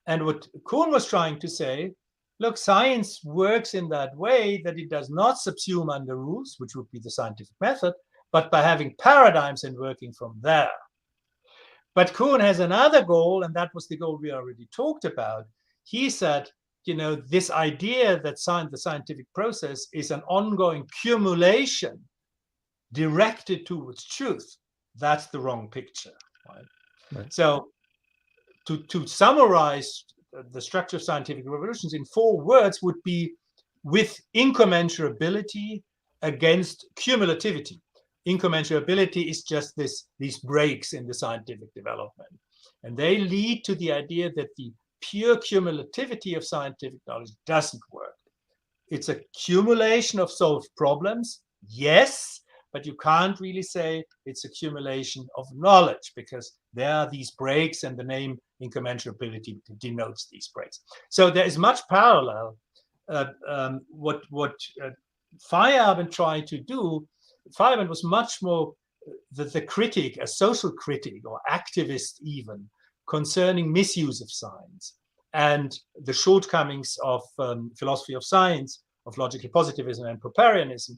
And what Kuhn was trying to say, look, science works in that way that it does not subsume under rules, which would be the scientific method, but by having paradigms and working from there. But Kuhn has another goal, and that was the goal we already talked about. He said, you know, this idea that the scientific process is an ongoing cumulation directed towards truth, that's the wrong picture. Right? So to summarize the structure of scientific revolutions in 4 words would be with incommensurability against cumulativity. Incommensurability is just these breaks in the scientific development. And they lead to the idea that the pure cumulativity of scientific knowledge doesn't work. It's a accumulation of solved problems, yes, but you can't really say it's accumulation of knowledge because there are these breaks, and the name incommensurability denotes these breaks. So there is much parallel. What Feyerabend tried to do, Feyerabend was much more the critic, a social critic or activist even, concerning misuse of science and the shortcomings of philosophy of science, of logical positivism and Popperianism,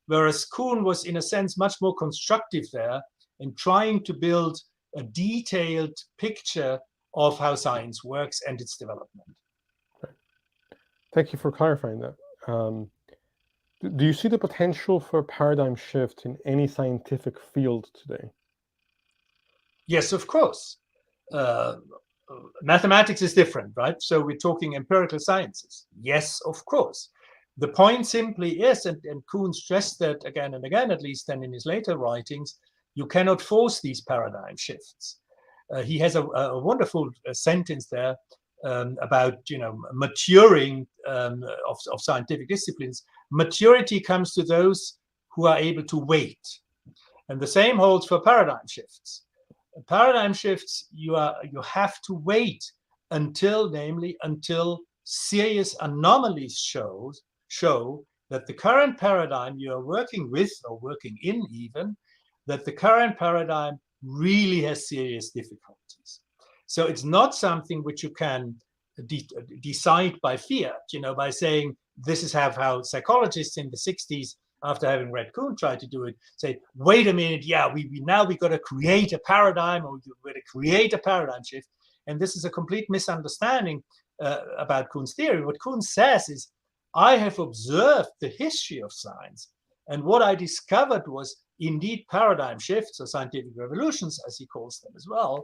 whereas Kuhn was, in a sense, much more constructive there in trying to build a detailed picture of how science works and its development. Thank you for clarifying that. Do you see the potential for a paradigm shift in any scientific field today? Yes, of course. Mathematics is different, right? So we're talking empirical sciences. Yes, of course. The point simply is, and Kuhn stressed that again and again, at least then in his later writings, you cannot force these paradigm shifts. He has a wonderful sentence there about, you know, maturing of scientific disciplines. Maturity comes to those who are able to wait. And the same holds for paradigm shifts. Paradigm shifts, you have to wait until serious anomalies show that the current paradigm you are working with, or working in even, that the current paradigm really has serious difficulties. So it's not something which you can decide by fiat, by saying this is how psychologists in the 60s, after having read Kuhn, tried to do it, say, wait a minute, yeah, we got to create a paradigm, or we're going to create a paradigm shift. And this is a complete misunderstanding about Kuhn's theory. What Kuhn says is, I have observed the history of science, and what I discovered was indeed paradigm shifts, or scientific revolutions, as he calls them as well.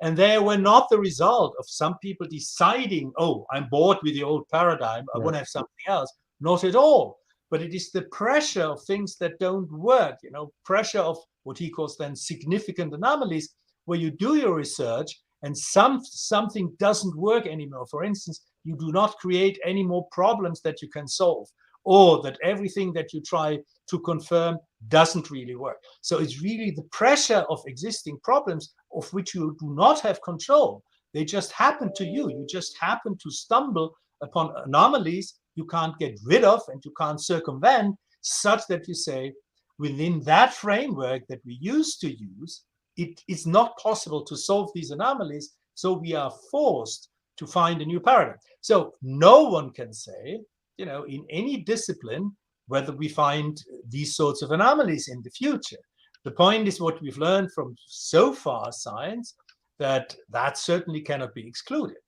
And they were not the result of some people deciding, oh, I'm bored with the old paradigm, I want to have something else. Not at all. But it is the pressure of things that don't work, pressure of what he calls then significant anomalies, where you do your research and something doesn't work anymore. For instance, you do not create any more problems that you can solve, or that everything that you try to confirm doesn't really work. So it's really the pressure of existing problems of which you do not have control. They just happen to you. You just happen to stumble upon anomalies you can't get rid of and you can't circumvent, such that you say, within that framework that we used to use, it is not possible to solve these anomalies. So we are forced to find a new paradigm. So no one can say, in any discipline, whether we find these sorts of anomalies in the future. The point is, what we've learned from so far science, that certainly cannot be excluded.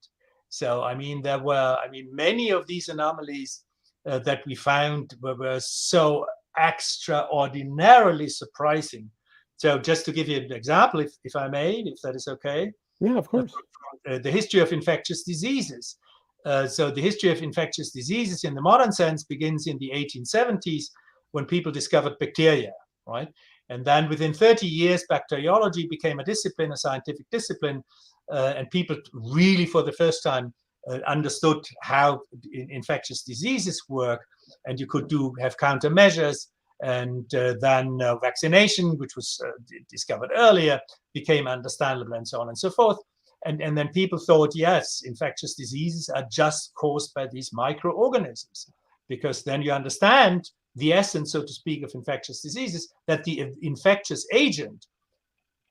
So, many of these anomalies that we found were so extraordinarily surprising. So just to give you an example, if I may, if that is okay. Yeah, of course. The history of infectious diseases. So the history of infectious diseases in the modern sense begins in the 1870s, when people discovered bacteria, right? And then within 30 years, bacteriology became a discipline, a scientific discipline, and people really, for the first time, understood how infectious diseases work, and you could have countermeasures. And then vaccination, which was discovered earlier, became understandable, and so on and so forth. And then people thought, yes, infectious diseases are just caused by these microorganisms, because then you understand the essence, so to speak, of infectious diseases, that the infectious agent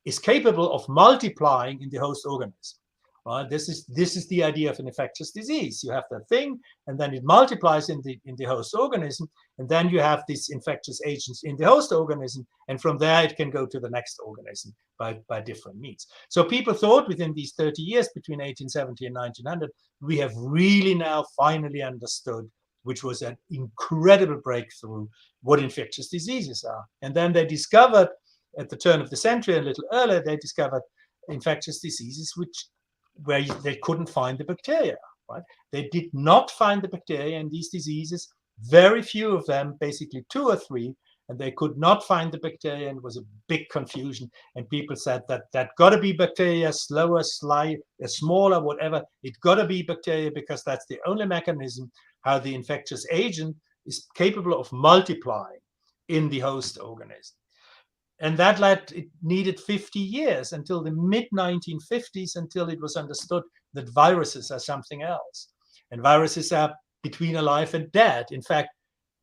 is capable of multiplying in the host organism. Right? This is the idea of an infectious disease. You have that thing, and then it multiplies in the host organism, and then you have these infectious agents in the host organism, and from there it can go to the next organism by different means. So people thought within these 30 years, between 1870 and 1900, we have really now finally understood, which was an incredible breakthrough, what infectious diseases are. And then they discovered, at the turn of the century, a little earlier, they discovered infectious diseases where they couldn't find the bacteria, right? They did not find the bacteria in these diseases, very few of them, basically 2 or 3, and they could not find the bacteria, and it was a big confusion. And people said that got to be bacteria, slower, smaller, whatever. It got to be bacteria, because that's the only mechanism how the infectious agent is capable of multiplying in the host organism. And it needed 50 years until the mid-1950s until it was understood that viruses are something else. And viruses are between alive and dead. In fact,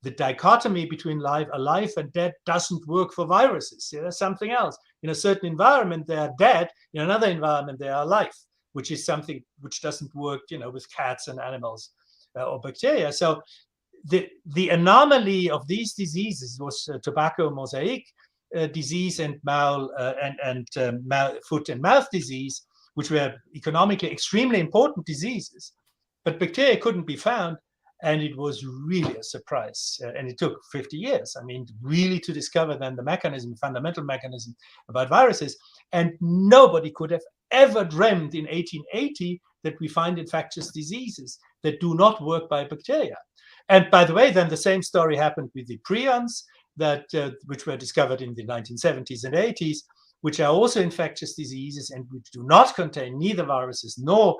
the dichotomy between alive and dead doesn't work for viruses. There's something else. In a certain environment, they are dead. In another environment, they are alive, which is something which doesn't work, with cats and animals or bacteria. So the anomaly of these diseases was tobacco mosaic disease and foot and mouth disease, which were economically extremely important diseases, but bacteria couldn't be found, and it was really a surprise. And it took 50 years, really to discover then the fundamental mechanism about viruses. And nobody could have ever dreamed in 1880 that we find infectious diseases that do not work by bacteria. And by the way, then the same story happened with the prions, which were discovered in the 1970s and 80s, which are also infectious diseases and which do not contain neither viruses nor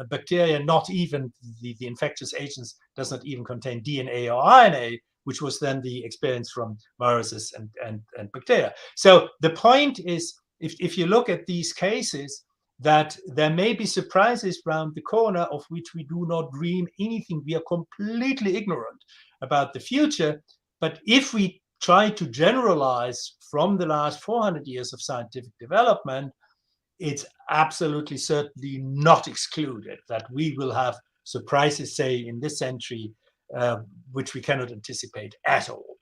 bacteria, not even the infectious agents does not even contain DNA or RNA, which was then the experience from viruses and bacteria. So the point is, if you look at these cases, that there may be surprises around the corner of which we do not dream anything. We are completely ignorant about the future. But if we try to generalize from the last 400 years of scientific development, it's absolutely certainly not excluded that we will have surprises, say, in this century, which we cannot anticipate at all.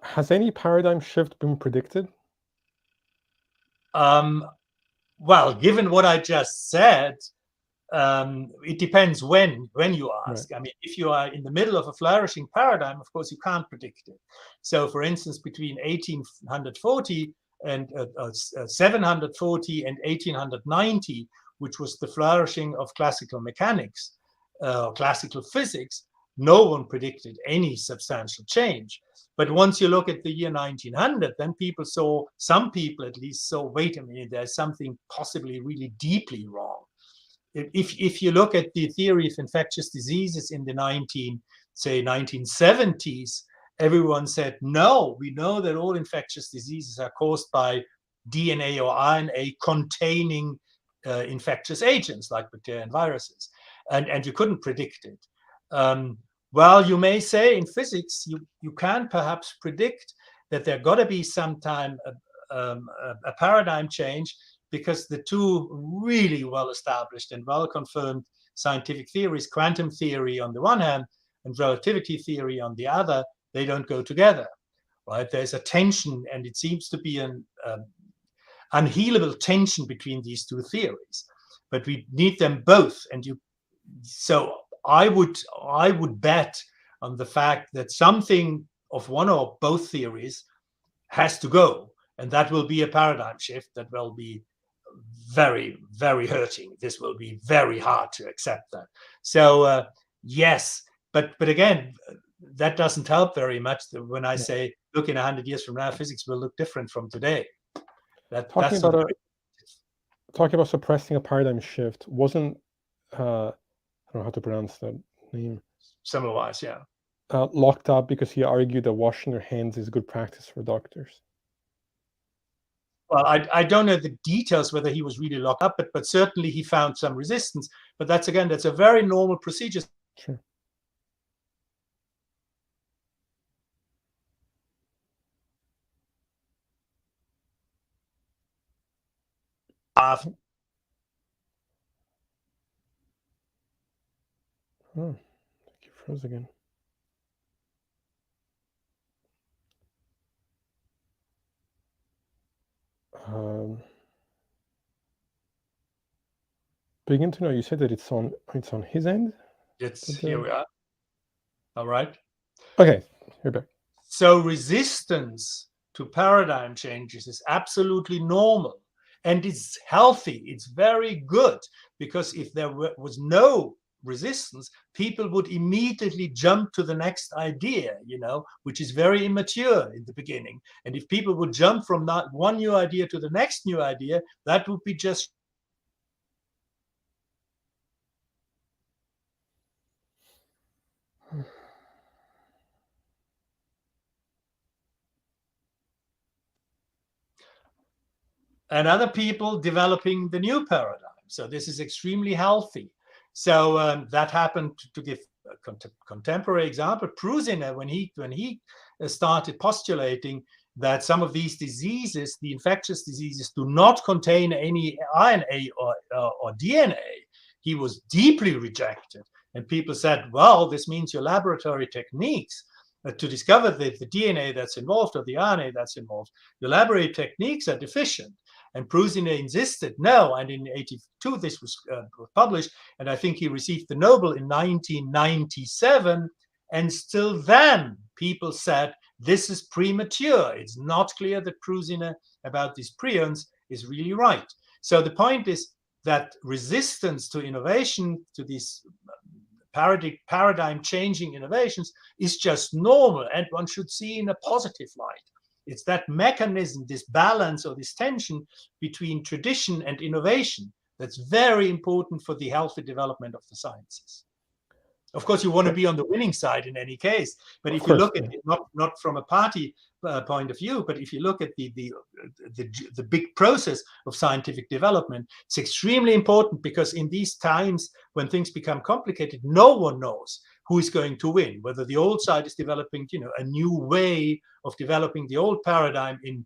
Has any paradigm shift been predicted? Well, given what I just said, it depends when you ask. Right. I mean, if you are in the middle of a flourishing paradigm, of course, you can't predict it. So, for instance, between 1840 and 740 and 1890, which was the flourishing of classical mechanics, classical physics, no one predicted any substantial change. But once you look at the year 1900, then some people at least saw, wait a minute, there's something possibly really deeply wrong. If you look at the theory of infectious diseases in the 1970s, everyone said, no, we know that all infectious diseases are caused by DNA or RNA containing infectious agents like bacteria and viruses, and you couldn't predict it. Well, you may say in physics, you can perhaps predict that there got to be sometime a paradigm change, because the two really well-established and well-confirmed scientific theories, quantum theory on the one hand and relativity theory on the other, they don't go together, right? There's a tension, and it seems to be an unhealable tension between these two theories. But we need them both, so I would bet on the fact that something of one or both theories has to go, and that will be a paradigm shift that will be very, very hurting. This will be very hard to accept that. So yes, but again, that doesn't help very much when I say, look, in 100 years from now, physics will look different from today. Talking about suppressing a paradigm shift, wasn't I don't know how to pronounce that name. Semmelweis, yeah. Locked up because he argued that washing your hands is good practice for doctors. Well, I don't know the details whether he was really locked up, but certainly he found some resistance. But that's a very normal procedure. Sure. Oh, you froze again. Begin to know. You said that it's on his end. Here we are. All right. Okay, you're back. So resistance to paradigm changes is absolutely normal, and it's healthy. It's very good, because if there was no resistance, people would immediately jump to the next idea, which is very immature in the beginning. And if people would jump from one new idea to the next new idea, that would be just and other people developing the new paradigm. So this is extremely healthy. So that happened, to give a contemporary example, Prusiner, when he started postulating that some of these diseases, the infectious diseases, do not contain any RNA or DNA, he was deeply rejected. And people said, well, this means your laboratory techniques to discover the DNA that's involved or the RNA that's involved, your laboratory techniques are deficient. And Prusiner insisted, no, and in 1982 this was published, and I think he received the Nobel in 1997, and still then people said, this is premature. It's not clear that Prusiner about these prions is really right. So the point is that resistance to innovation, to these paradigm-changing innovations, is just normal, and one should see in a positive light. It's that mechanism, this balance or this tension between tradition and innovation, that's very important for the healthy development of the sciences. Of course, you want to be on the winning side in any case, but if you look at it not from a party point of view, but if you look at the big process of scientific development, it's extremely important, because in these times when things become complicated, no one knows who is going to win, whether the old side is developing, a new way of developing the old paradigm in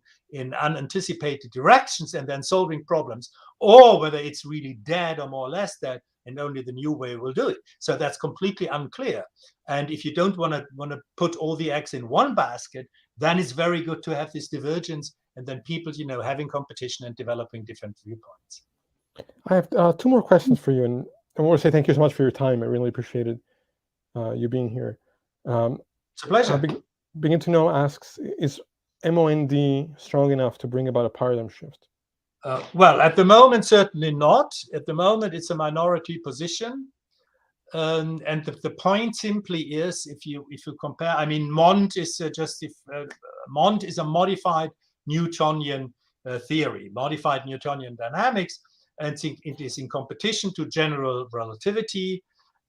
unanticipated directions and then solving problems, or whether it's really dead or more or less dead, and only the new way will do it. So that's completely unclear. And if you don't want to put all the eggs in one basket, then it's very good to have this divergence, and then people, having competition and developing different viewpoints. I have two more questions for you, and I want to say thank you so much for your time. I really appreciated you being here. It's a pleasure. Begin to Know asks, is MOND strong enough to bring about a paradigm shift? Well, at the moment, certainly not. At the moment, it's a minority position. And the point simply is, if you compare, I mean, MOND is MOND is a modified Newtonian theory, modified Newtonian dynamics, and it is in competition to general relativity.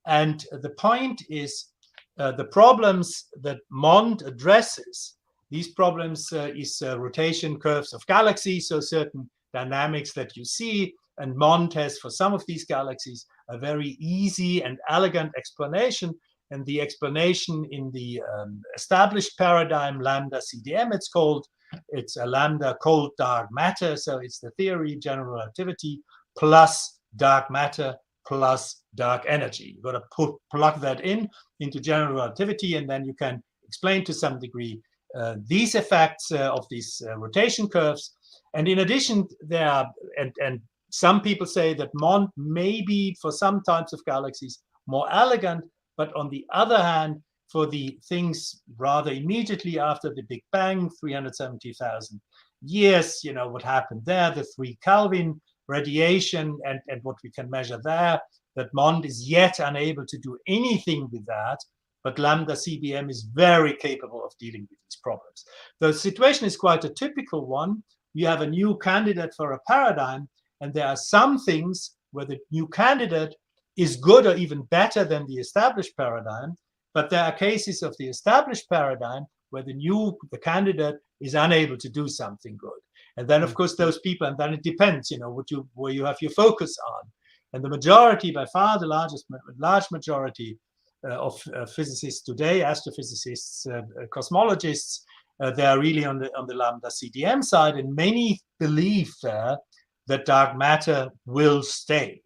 And the point is, the problems that MOND addresses, these problems is rotation curves of galaxies, so certain dynamics that you see, and MOND has, for some of these galaxies, a very easy and elegant explanation. And the explanation in the established paradigm, lambda CDM, it's a lambda cold dark matter. So it's the theory, general relativity, plus dark matter, plus dark energy. You've got to plug that into general relativity, and then you can explain to some degree these effects of these rotation curves. And in addition, there are, and some people say that MOND may be, for some types of galaxies, more elegant, but on the other hand, for the things rather immediately after the Big Bang, 370,000 years, what happened there, the 3 Kelvin radiation and what we can measure there, that MOND is yet unable to do anything with that, but lambda CDM is very capable of dealing with these problems. The situation is quite a typical one. You have a new candidate for a paradigm, and there are some things where the new candidate is good or even better than the established paradigm, but there are cases of the established paradigm where the candidate is unable to do something good. And then, of course, those people, and then it depends, where you have your focus on. And the majority, by far the large majority of physicists today, astrophysicists, cosmologists, they are really on the lambda CDM side, and many believe there that dark matter will stay,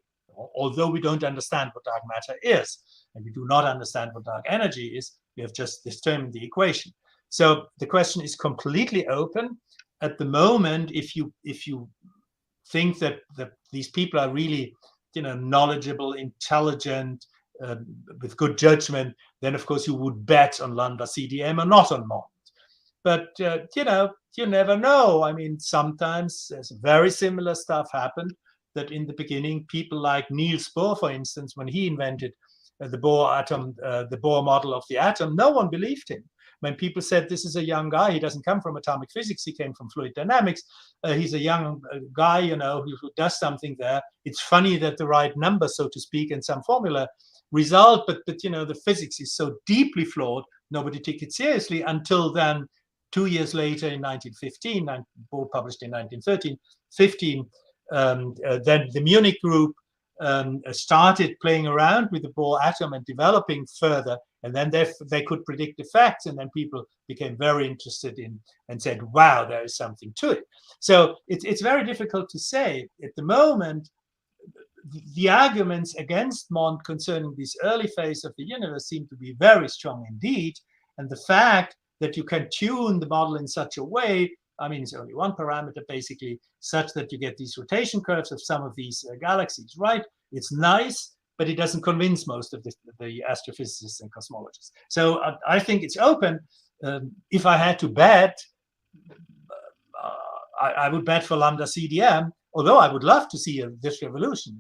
although we don't understand what dark matter is, and we do not understand what dark energy is. We have just determined the equation. So the question is completely open. At the moment, if you think that these people are really, knowledgeable, intelligent, with good judgment, then of course you would bet on lambda CDM or not on MOND. But you never know. I mean, sometimes there's very similar stuff happened. That in the beginning, people like Niels Bohr, for instance, when he invented the Bohr atom, the Bohr model of the atom, no one believed him. When people said, this is a young guy, he doesn't come from atomic physics, he came from fluid dynamics, he's a young guy, who does something there. It's funny that the right number, so to speak, and some formula result, but the physics is so deeply flawed, nobody took it seriously until then. 2 years later, in 1915, Bohr published in 1915, then the Munich group started playing around with the Bohr atom and developing further, and then they could predict effects, and then people became very interested in and said, wow, there is something to it. So it's very difficult to say. At the moment, the arguments against MOND concerning this early phase of the universe seem to be very strong indeed, and the fact that you can tune the model in such a way, I mean, it's only one parameter basically, such that you get these rotation curves of some of these galaxies, right? It's nice, but it doesn't convince most of the astrophysicists and cosmologists. So I think it's open. If I had to bet, I would bet for lambda CDM, although I would love to see this revolution,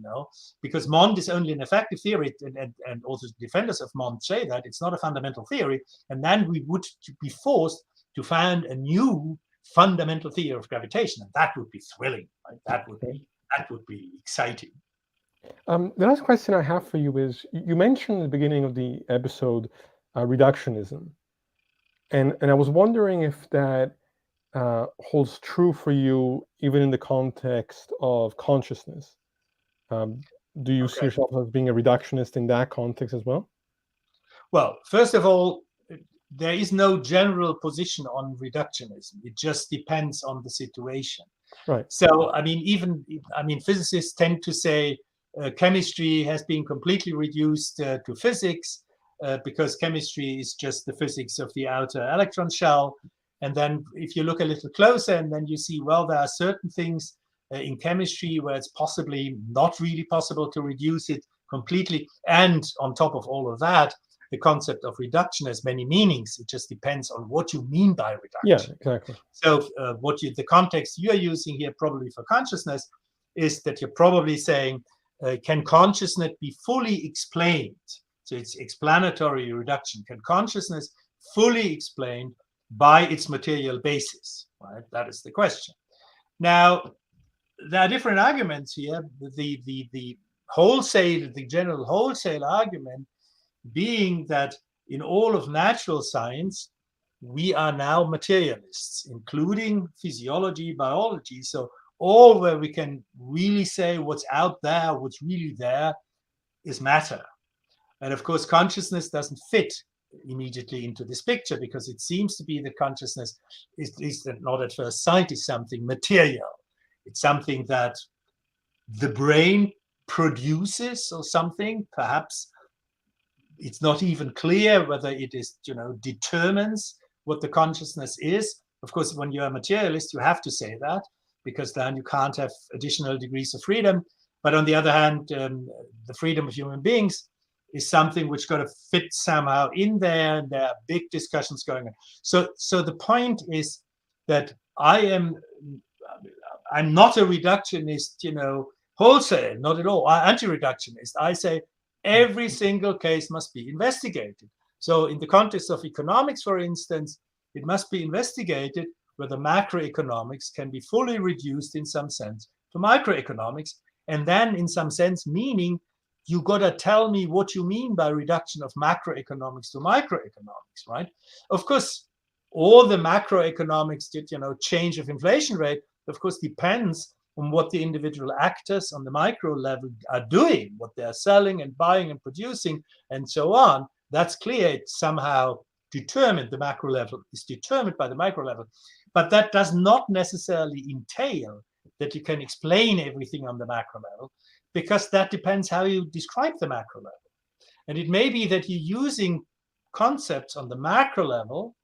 because MOND is only an effective theory, and also defenders of MOND say that it's not a fundamental theory, and then we would be forced to find a new fundamental theory of gravitation, and that would be thrilling. Right? That would be exciting. The last question I have for you is, you mentioned at the beginning of the episode reductionism, and I was wondering if that holds true for you even in the context of consciousness. Do you see yourself as being a reductionist in that context as well? Well, first of all, there is no general position on reductionism. It just depends on the situation. Right. So, I mean, physicists tend to say chemistry has been completely reduced to physics because chemistry is just the physics of the outer electron shell. And then if you look a little closer, and then you see, well, there are certain things in chemistry where it's possibly not really possible to reduce it completely. And on top of all of that, the concept of reduction has many meanings. It just depends on what you mean by reduction. Yeah, exactly. So the context you're using here probably for consciousness is that you're probably saying, can consciousness be fully explained? So it's explanatory reduction. Can consciousness fully explained by its material basis? Right? That is the question. Now, there are different arguments here. The general wholesale argument being that in all of natural science, we are now materialists, including physiology, biology. So all where we can really say what's out there, what's really there, is matter. And of course, consciousness doesn't fit immediately into this picture because it seems to be that consciousness, is, at least not at first sight, is something material. It's something that the brain produces or something. Perhaps it's not even clear whether it is, determines what the consciousness is. Of course, when you're a materialist, you have to say that because then you can't have additional degrees of freedom. But on the other hand, the freedom of human beings is something which got to fit somehow in there, and there are big discussions going on. So the point is that I'm not a reductionist, wholesale, not at all. I'm anti-reductionist. I say every single case must be investigated. So in the context of economics, for instance, it must be investigated whether macroeconomics can be fully reduced in some sense to microeconomics. And then in some sense, meaning you got to tell me what you mean by reduction of macroeconomics to microeconomics, right? Of course, all the macroeconomics, change of inflation rate, of course, depends on what the individual actors on the micro level are doing, what they're selling and buying and producing, and so on. That's clear. It's somehow determined. The macro level is determined by the micro level. But that does not necessarily entail that you can explain everything on the macro level, because that depends how you describe the macro level. And it may be that you're using concepts on the macro level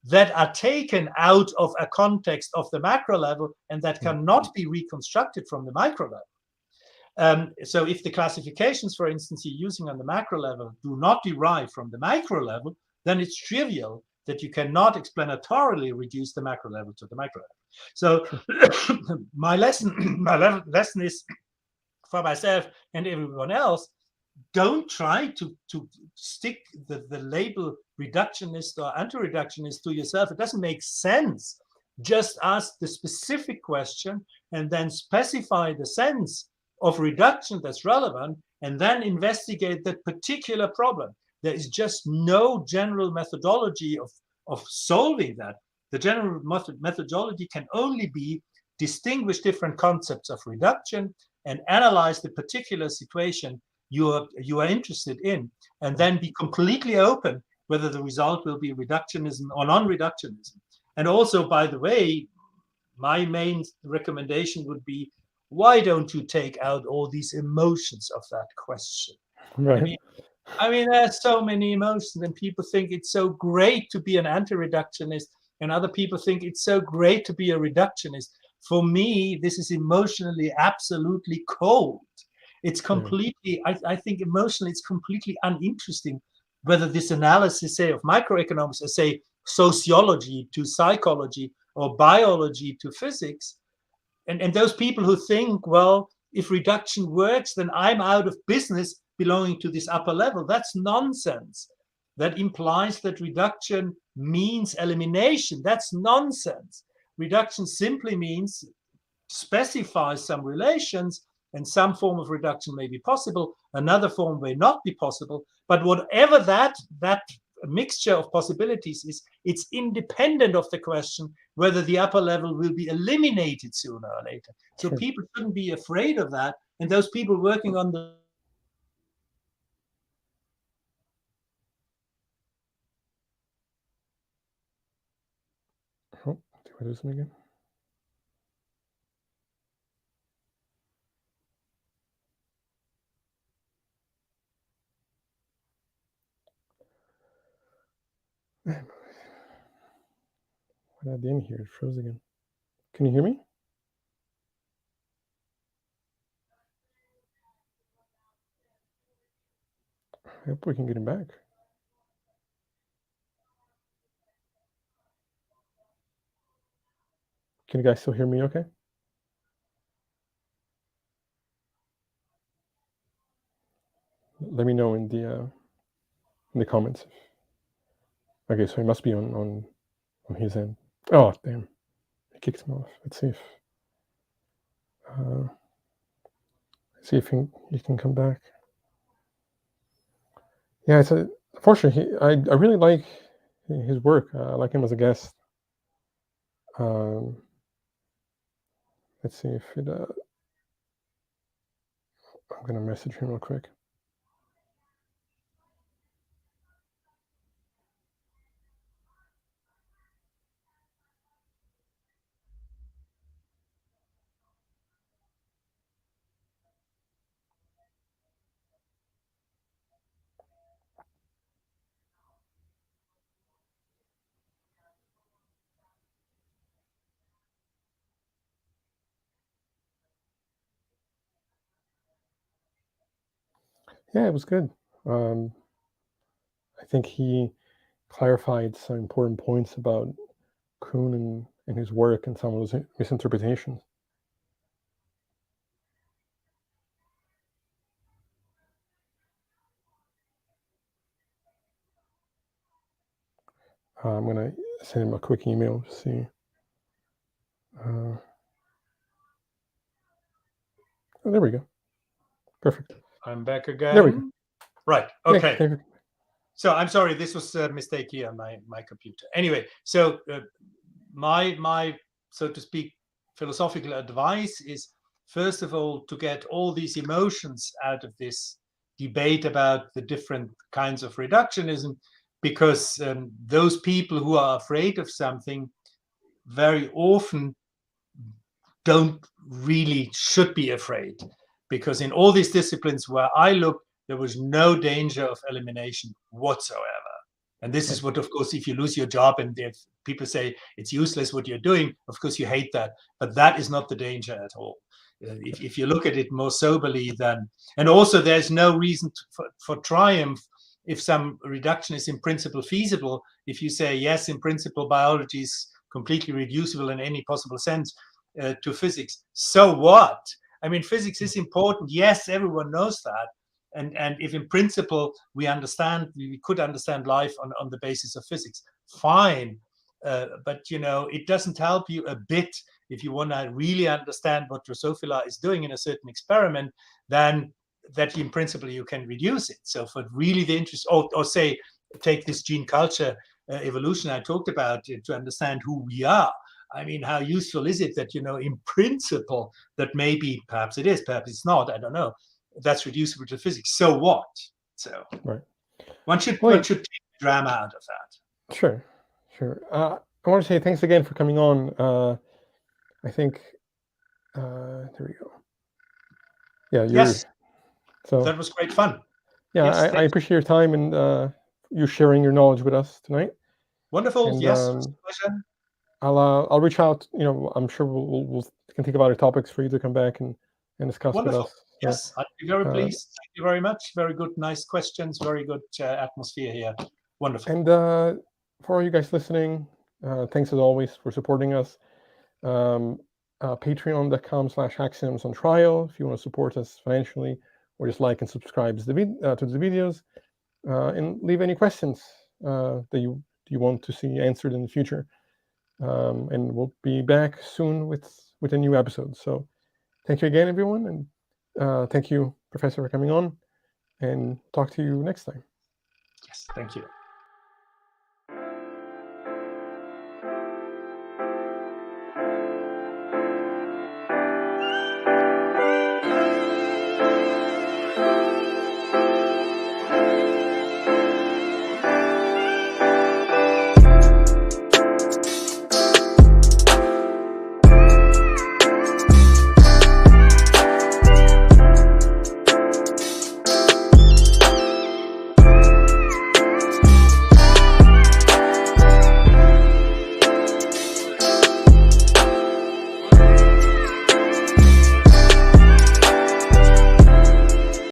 that are taken out of a context of the macro level and that cannot be reconstructed from the micro level. So if the classifications, for instance, you're using on the macro level do not derive from the micro level, then it's trivial that you cannot explanatorily reduce the macro level to the micro level. So my lesson is for myself and everyone else: don't try to stick the label reductionist or anti-reductionist to yourself. It doesn't make sense. Just ask the specific question and then specify the sense of reduction that's relevant, and then investigate that particular problem. There is just no general methodology of solving that. The general methodology can only be distinguish different concepts of reduction and analyze the particular situation you are interested in, and then be completely open whether the result will be reductionism or non-reductionism. And also, by the way, my main recommendation would be, why don't you take out all these emotions of that question? Right. I mean, there's so many emotions, and people think it's so great to be an anti-reductionist, and other people think it's so great to be a reductionist. For me, this is emotionally absolutely cold. It's completely, I think emotionally, it's completely uninteresting whether this analysis, say, of microeconomics, or say sociology to psychology or biology to physics. And those people who think, well, if reduction works, then I'm out of business belonging to this upper level. That's nonsense. That implies that reduction means elimination. That's nonsense. Reduction simply means specifies some relations, and some form of reduction may be possible, another form may not be possible. But whatever that mixture of possibilities is, it's independent of the question whether the upper level will be eliminated sooner or later. So people shouldn't be afraid of that. And those people working on the Oh, did I do something again? What at the end here? It froze again. Can you hear me? I hope we can get him back. Can you guys still hear me okay? Let me know in the comments. Okay, so he must be on his end. Oh, damn. It kicked him off. Let's see if he can come back. Yeah, unfortunately, I really like his work. I like him as a guest. Let's see if it. I'm gonna message him real quick. Yeah, it was good. I think he clarified some important points about Kuhn and his work and some of those misinterpretations. I'm gonna send him a quick email to see. Oh, there we go. Perfect. I'm back again. There we go. Right. Okay. Yeah, so I'm sorry, this was a mistake here on my computer. Anyway, so my so to speak philosophical advice is, first of all, to get all these emotions out of this debate about the different kinds of reductionism, because those people who are afraid of something very often should be afraid, because in all these disciplines where I look, there was no danger of elimination whatsoever. And this is what, of course, if you lose your job and if people say it's useless what you're doing, of course you hate that, but that is not the danger at all. If you look at it more soberly, then, and also there's no reason for triumph if some reduction is in principle feasible. If you say, yes, in principle, biology is completely reducible in any possible sense to physics, so what? I mean, physics is important. Yes, everyone knows that. And if in principle we could understand life on the basis of physics, fine. But it doesn't help you a bit if you want to really understand what Drosophila is doing in a certain experiment, then that in principle you can reduce it. So for really the interest, or say, take this gene culture evolution I talked about to understand who we are. I mean, how useful is it that, in principle, that maybe, perhaps it is, perhaps it's not, I don't know, that's reducible to physics. So what? So right. One should take the drama out of that. Sure. I want to say thanks again for coming on. I think there we go. Yeah, yes. So that was great fun. Yeah, yes, I appreciate your time and you sharing your knowledge with us tonight. Wonderful. And, yes, it was a pleasure. I'll reach out. I'm sure we can think about topics for you to come back and discuss Wonderful. with us. So, yes, I'd be very pleased. Thank you very much. Very good, nice questions. Very good atmosphere here. Wonderful. And for all you guys listening, thanks as always for supporting us. Patreon.com/Axioms on Trial if you want to support us financially, or just like and subscribe to the videos, and leave any questions that you want to see answered in the future. And we'll be back soon with a new episode. So thank you again, everyone, and thank you, Professor, for coming on, and talk to you next time. Yes, thank you.